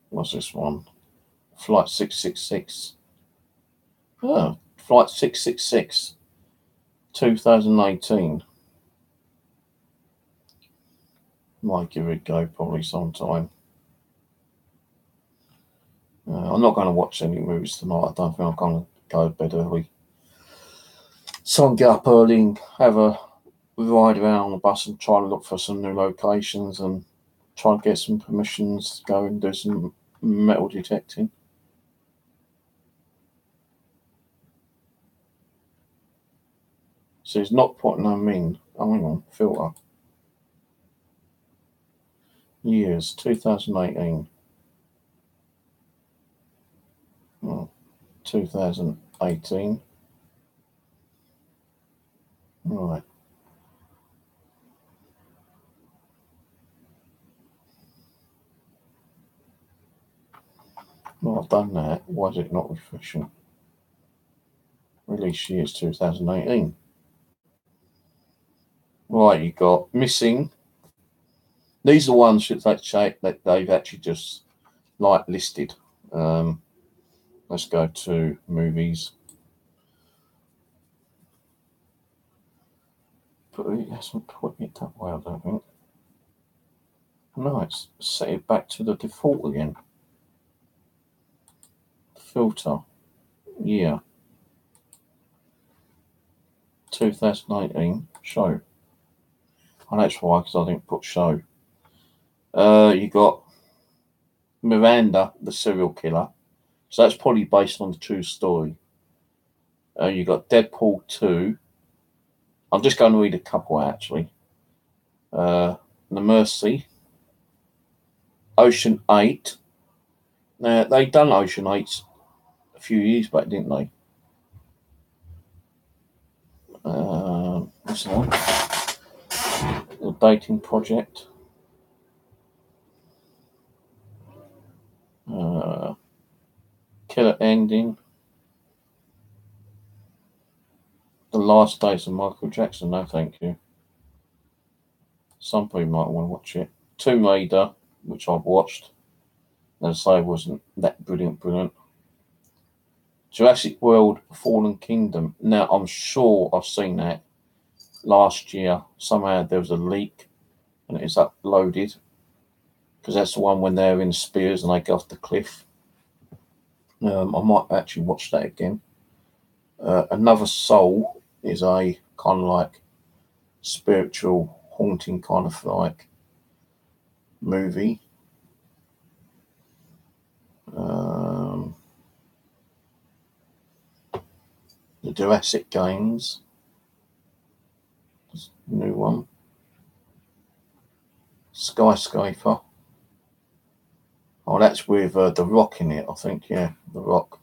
S1: What's this one? Flight 666. Oh, Flight 666, 2018. Might give it a go probably sometime. I'm not going to watch any movies tonight. I don't think I'm going to go to bed early. So I'll get up early and have a ride around on the bus and try to look for some new locations and try and get some permissions to go and do some metal detecting. So it's not putting them in. Oh, hang on, filter. Years, 2018. Oh, 2018. Right. Well, I've done that. Why is it not refreshing? Release years 2018. Right, you got missing. These are ones that they've actually just like listed. Let's go to movies. But it hasn't put it that way, I don't think. No, it's set it back to the default again. Filter. Yeah. 2018. Show. And that's why, because I didn't put show. You got Miranda, the serial killer. So that's probably based on the true story. You got Deadpool 2. I'm just going to read a couple actually. The Mercy. Ocean 8. Now, they done Ocean 8 a few years back, didn't they? What's that? The Dating Project. Killer Ending. The Last Days of Michael Jackson. No, thank you. Some people might want to watch it. Tomb Raider, which I've watched. As I say, wasn't that brilliant. Jurassic World Fallen Kingdom. Now, I'm sure I've seen that last year. Somehow there was a leak and it is uploaded. Because that's the one when they're in spears and they go off the cliff. I might actually watch that again. Another Soul is a kind of like spiritual, haunting kind of like movie. The Jurassic Games. New one. Skyscraper. Oh, that's with The Rock in it, I think. Yeah, The Rock.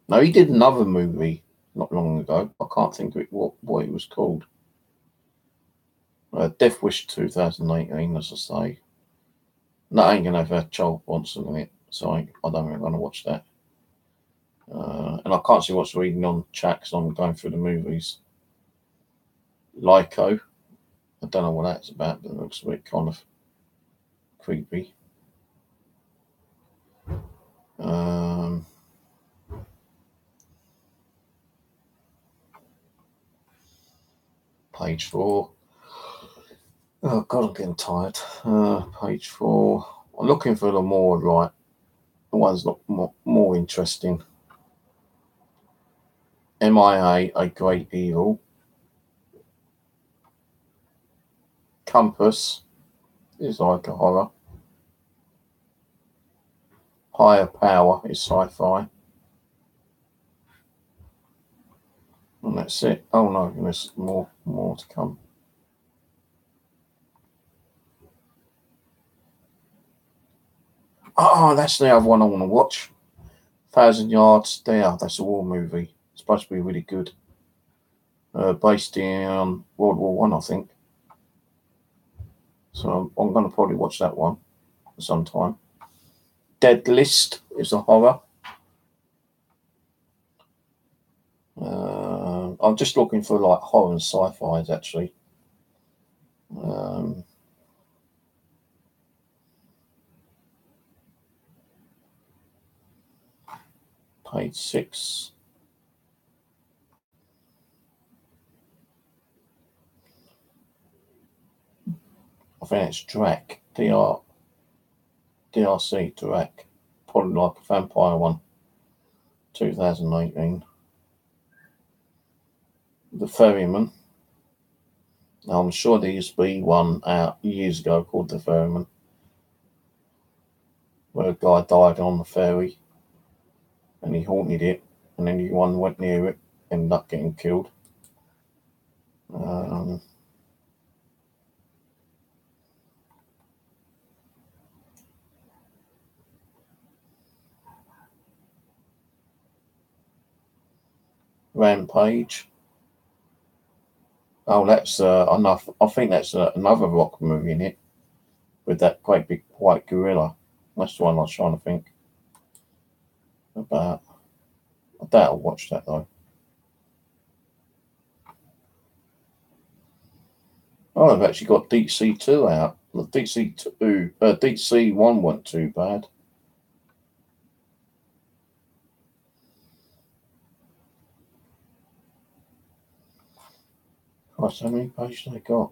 S1: No, he did another movie not long ago. I can't think of it, what it was called. Death Wish 2018, as I say. That ain't going to have Charles Bronson in it, so I don't think I'm going to watch that. And I can't see what's reading on chat because I'm going through the movies. Lyco. I don't know what that's about, but it looks a bit kind of creepy. Page 4. Oh God, I'm getting tired. Page 4. I'm looking for the more right. The one's not more interesting. MIA, A Great Evil. Compass is like a horror. Higher Power is sci-fi. And that's it. Oh no, there's more to come. Oh, that's the other one I want to watch. 1,000 Yards There. That's a war movie. It's supposed to be really good. Based in World War One, I think. So I'm going to probably watch that one sometime. Dead List is a horror. I'm just looking for like horror and sci-fi actually. Page 6. I think it's Drac. DRC Drac. Probably like a vampire one. 2018. The Ferryman. Now, I'm sure there used to be one out years ago called The Ferryman, where a guy died on the ferry and he haunted it, and anyone went near it ended up getting killed. Rampage. Oh, that's enough. I think that's another rock movie in it with that great big white gorilla. That's the one I was trying to think about. I doubt I'll watch that though. Oh, I've actually got DC 2 out. The DC 1 wasn't too bad. Christ, how many pages they got?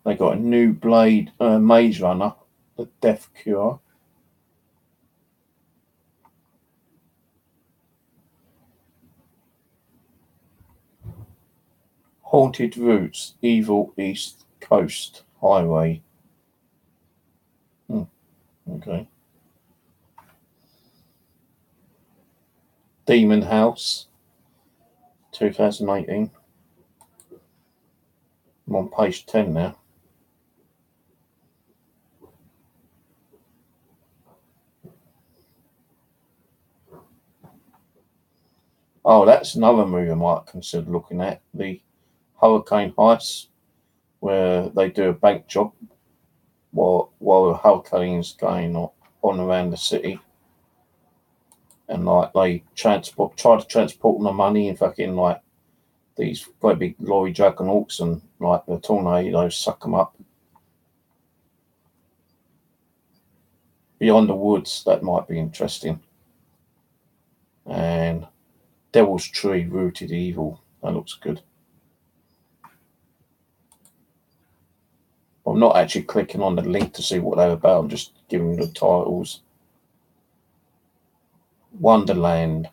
S1: They got a new Blade Maze Runner, The Death Cure. Haunted Roots, Evil East Coast Highway. Okay. Demon House, 2018. I'm on page 10 now. Oh, that's another movie I might consider looking at. The Hurricane Heights, where they do a bank job while the hurricane's going on around the city. And like they try to transport the money in fucking like these great big lorry Dragonauts, and like the tornadoes suck them up. Beyond the Woods, that might be interesting. And Devil's Tree, Rooted Evil, that looks good. I'm not actually clicking on the link to see what they're about, I'm just giving the titles. Wonderland,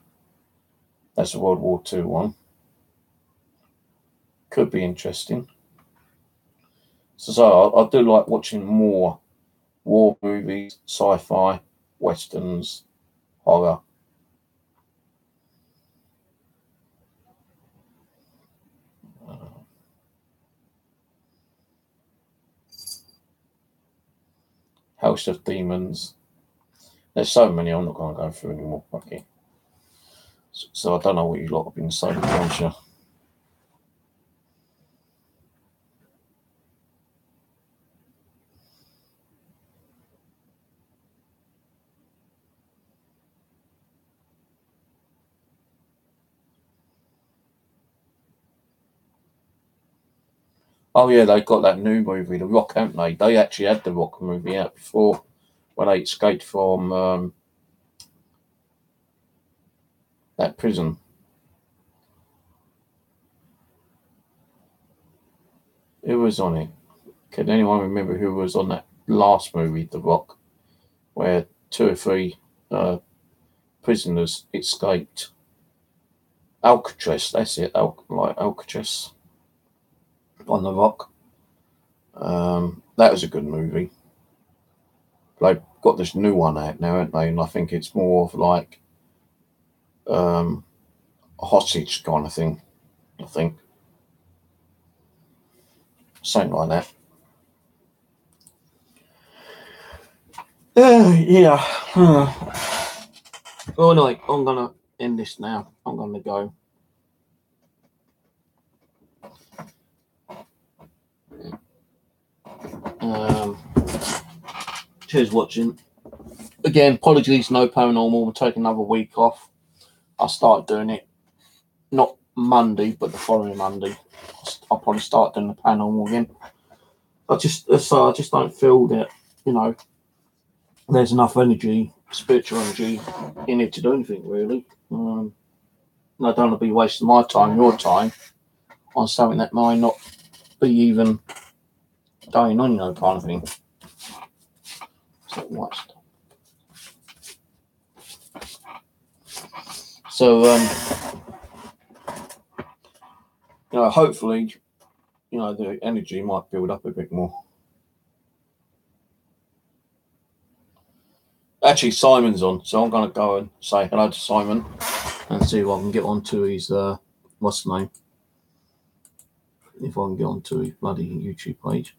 S1: that's a World War II one. Could be interesting. So I do like watching more war movies, sci-fi, westerns, horror. House of Demons. There's so many I'm not going to go through anymore. Okay. So I don't know what you lot have been saying, don't you? Oh yeah, they got that new movie, The Rock, haven't they? They actually had the Rock movie out before when they escaped from that prison. Who was on it? Can anyone remember who was on that last movie, The Rock, where 2 or 3 prisoners escaped? Alcatraz, that's it, like Alcatraz on The Rock. That was a good movie. They've got this new one out now, haven't they? And I think it's more of like a hostage kind of thing, I think. Something like that. Yeah. Oh no, I'm gonna end this now. I'm gonna go. Cheers watching. Again, apologies, no paranormal. We'll take another week off. I'll start doing it not Monday, but the following Monday. I'll probably start doing the paranormal again. I just don't feel that, you know, there's enough energy, spiritual energy in it to do anything really. I don't want to be wasting my time, your time, on something that might not be even going on, you know, kind of thing. So, you know, hopefully, you know, the energy might build up a bit more. Actually, Simon's on, so I'm going to go and say hello to Simon and see if I can get onto his, what's the name? If I can get onto his bloody YouTube page.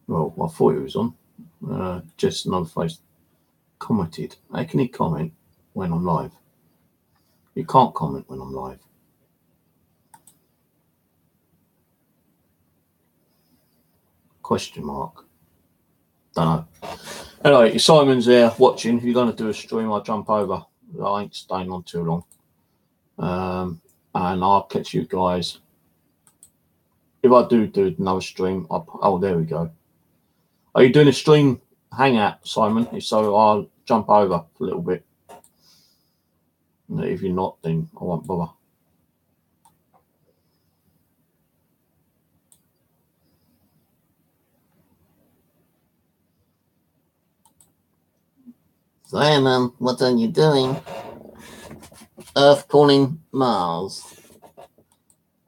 S1: Well, I thought he was on. Just another face commented. How can he comment when I'm live? You can't comment when I'm live. Question mark. Don't know. Anyway, if Simon's there watching, if you're going to do a stream, I'll jump over. I ain't staying on too long. And I'll catch you guys. If I do another stream, oh, there we go. Are you doing a stream hangout, Simon? If so, I'll jump over for a little bit. If you're not, then I won't bother. Simon, what are you doing? Earth calling Mars.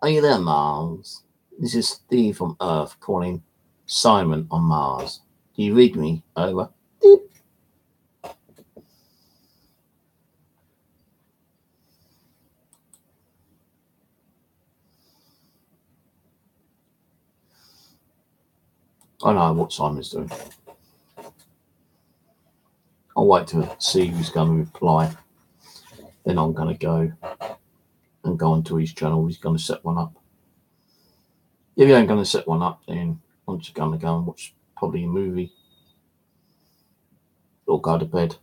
S1: Are you there, Mars? This is Steve from Earth calling Simon on Mars. Do you read me? Over. Beep. I know what Simon's doing. I'll wait to see who's going to reply. Then I'm going to go and go onto his channel. He's going to set one up. If he ain't going to set one up, then I'm just going to go and watch probably a movie or go to bed.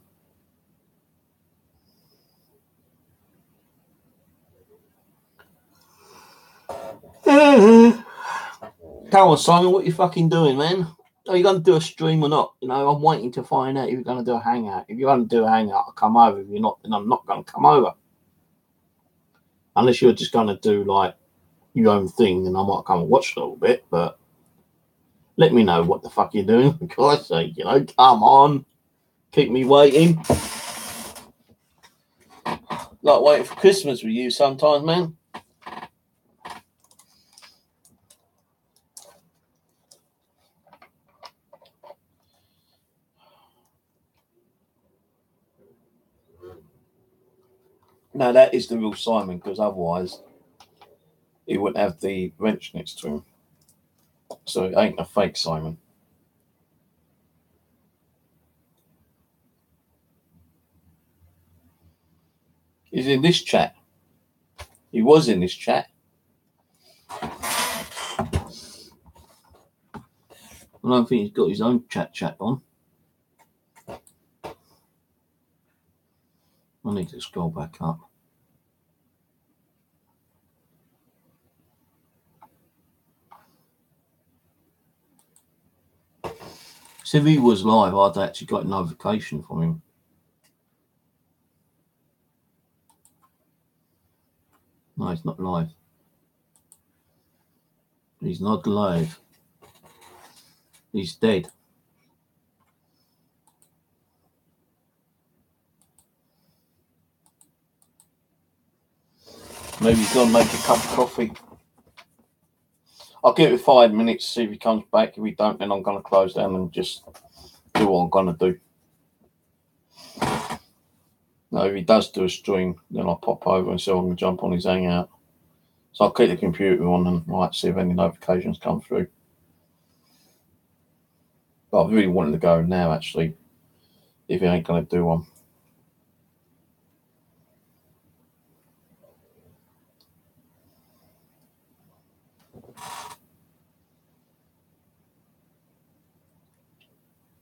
S1: Come on, Simon, what you fucking doing, man? Are you going to do a stream or not? You know, I'm waiting to find out if you're going to do a hangout. If you're going to do a hangout, I'll come over. If you're not, then I'm not going to come over. Unless you're just going to do, like, your own thing, then I might come and watch a little bit, but let me know what the fuck you're doing. For Christ's sake, you know, come on. Keep me waiting. Like waiting for Christmas with you sometimes, man. No, that is the real Simon, because otherwise he wouldn't have the wrench next to him. So it ain't a fake Simon. He's in this chat. He was in this chat. I don't think he's got his own chat on. I need to scroll back up. So if he was live, I'd actually got a notification from him. No, he's not live. He's not live. He's dead. Maybe he's gone make a cup of coffee. I'll give it 5 minutes, see if he comes back. If he don't, then I'm going to close down and just do what I'm going to do. No, if he does do a stream, then I'll pop over and see if I can jump on his hangout. So I'll keep the computer on and might see if any notifications come through. But I really wanted to go now, actually, if he ain't going to do one.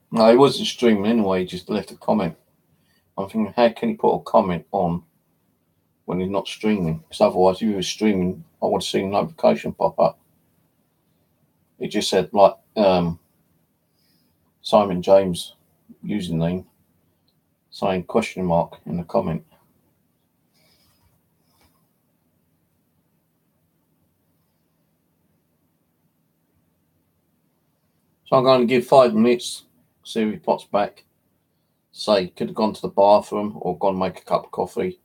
S1: No, he wasn't streaming anyway, he just left a comment. I'm thinking, how can he put a comment on when he's not streaming? Because otherwise, if he was streaming, I would have seen a notification pop up. It just said, like, Simon James username, saying question mark in the comment. So I'm going to give 5 minutes, see if he pops back. Say, could have gone to the bathroom or gone make a cup of coffee.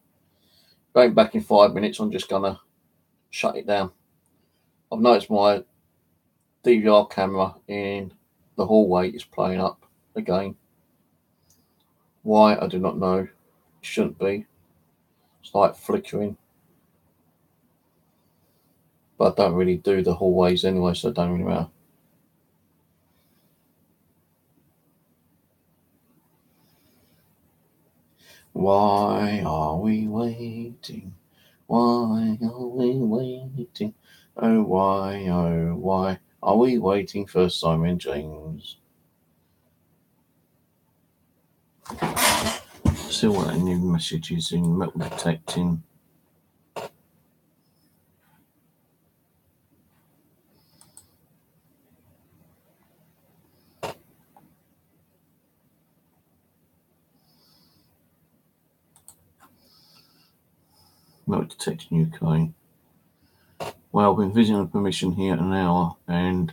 S1: Going back in 5 minutes, I'm just going to shut it down. I've noticed my DVR camera in the hallway is playing up again. Why, I do not know. It shouldn't be. It's like flickering. But I don't really do the hallways anyway, so it don't really matter. Why are we waiting? Why are we waiting? Oh, why are we waiting for Simon James? Still want any new messages in metal detecting. Metal detecting UK. Well, I've been visiting a permission here an hour and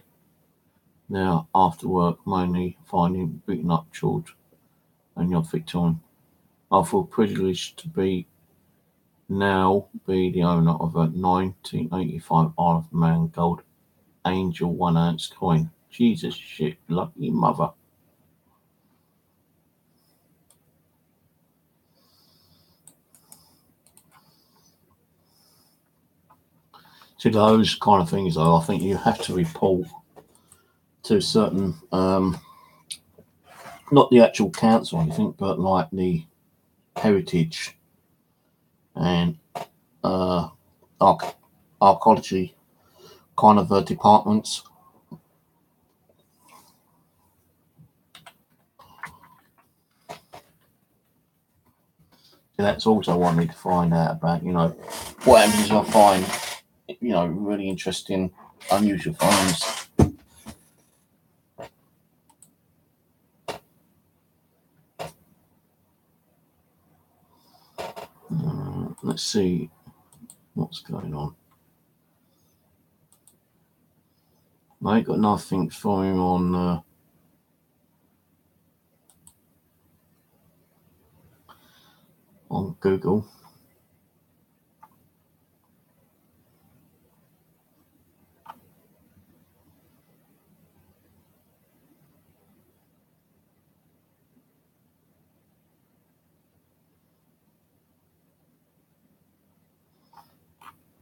S1: now after work mainly finding beaten up George and your Victorian. I feel privileged to be the owner of a 1985 Isle of Man gold angel 1 ounce coin. Jesus shit, lucky mother. To those kind of things, though, I think you have to report to certain, not the actual council or anything, but like the heritage and archaeology kind of departments. So that's also what I need to find out about, what happens if I find, really interesting, unusual finds. Let's see what's going on. I ain't got nothing for him on Google.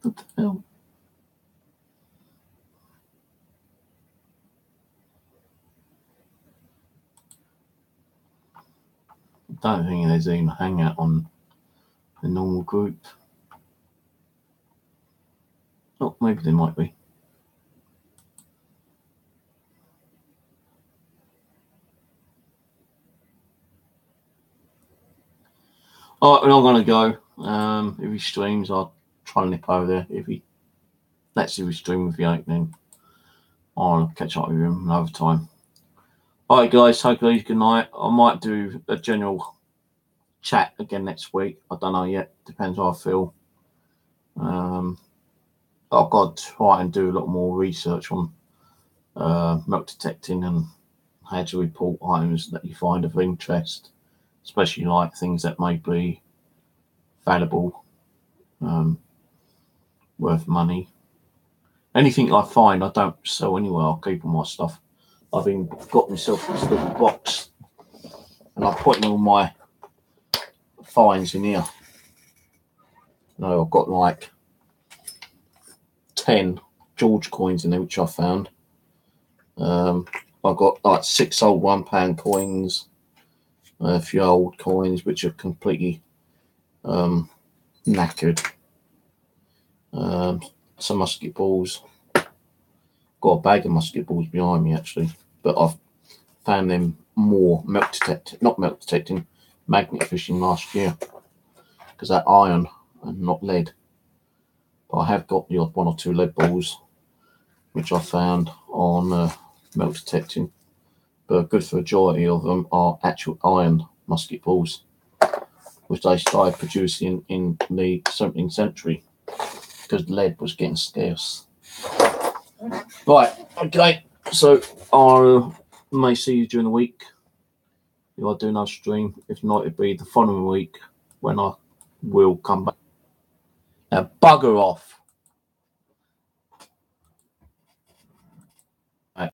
S1: What the hell? don't think there's even a hangout on the normal group. Oh, maybe there might be. All right, well, I'm going to go. If he streams, I'll try and nip over there. If he lets him stream with the opening, I'll catch up with him another time. All right, guys, hopefully good night. I might do a general chat again next week. I don't know yet. Depends how I feel. I've got to try and do a lot more research on milk detecting and how to report items that you find of interest, especially like things that may be valuable, worth money. Anything I find I don't sell anywhere. I'll keep all my stuff. I've even got myself this little box and I'm putting all my finds in here. No, I've got like 10 George coins in there, which I found. I've got like 6 old £1 coins, a few old coins which are completely knackered, some musket balls. Got a bag of musket balls behind me actually, but I've found them more magnet fishing last year because they're iron and not lead. But I have got the odd 1 or 2 lead balls which I found on milk detecting, but good for a majority of them are actual iron musket balls, which they started producing in the 17th century because lead was getting scarce. Right, okay, so I may see you during the week if I do another stream. If not, it'll be the following week when I will come back. Now, bugger off.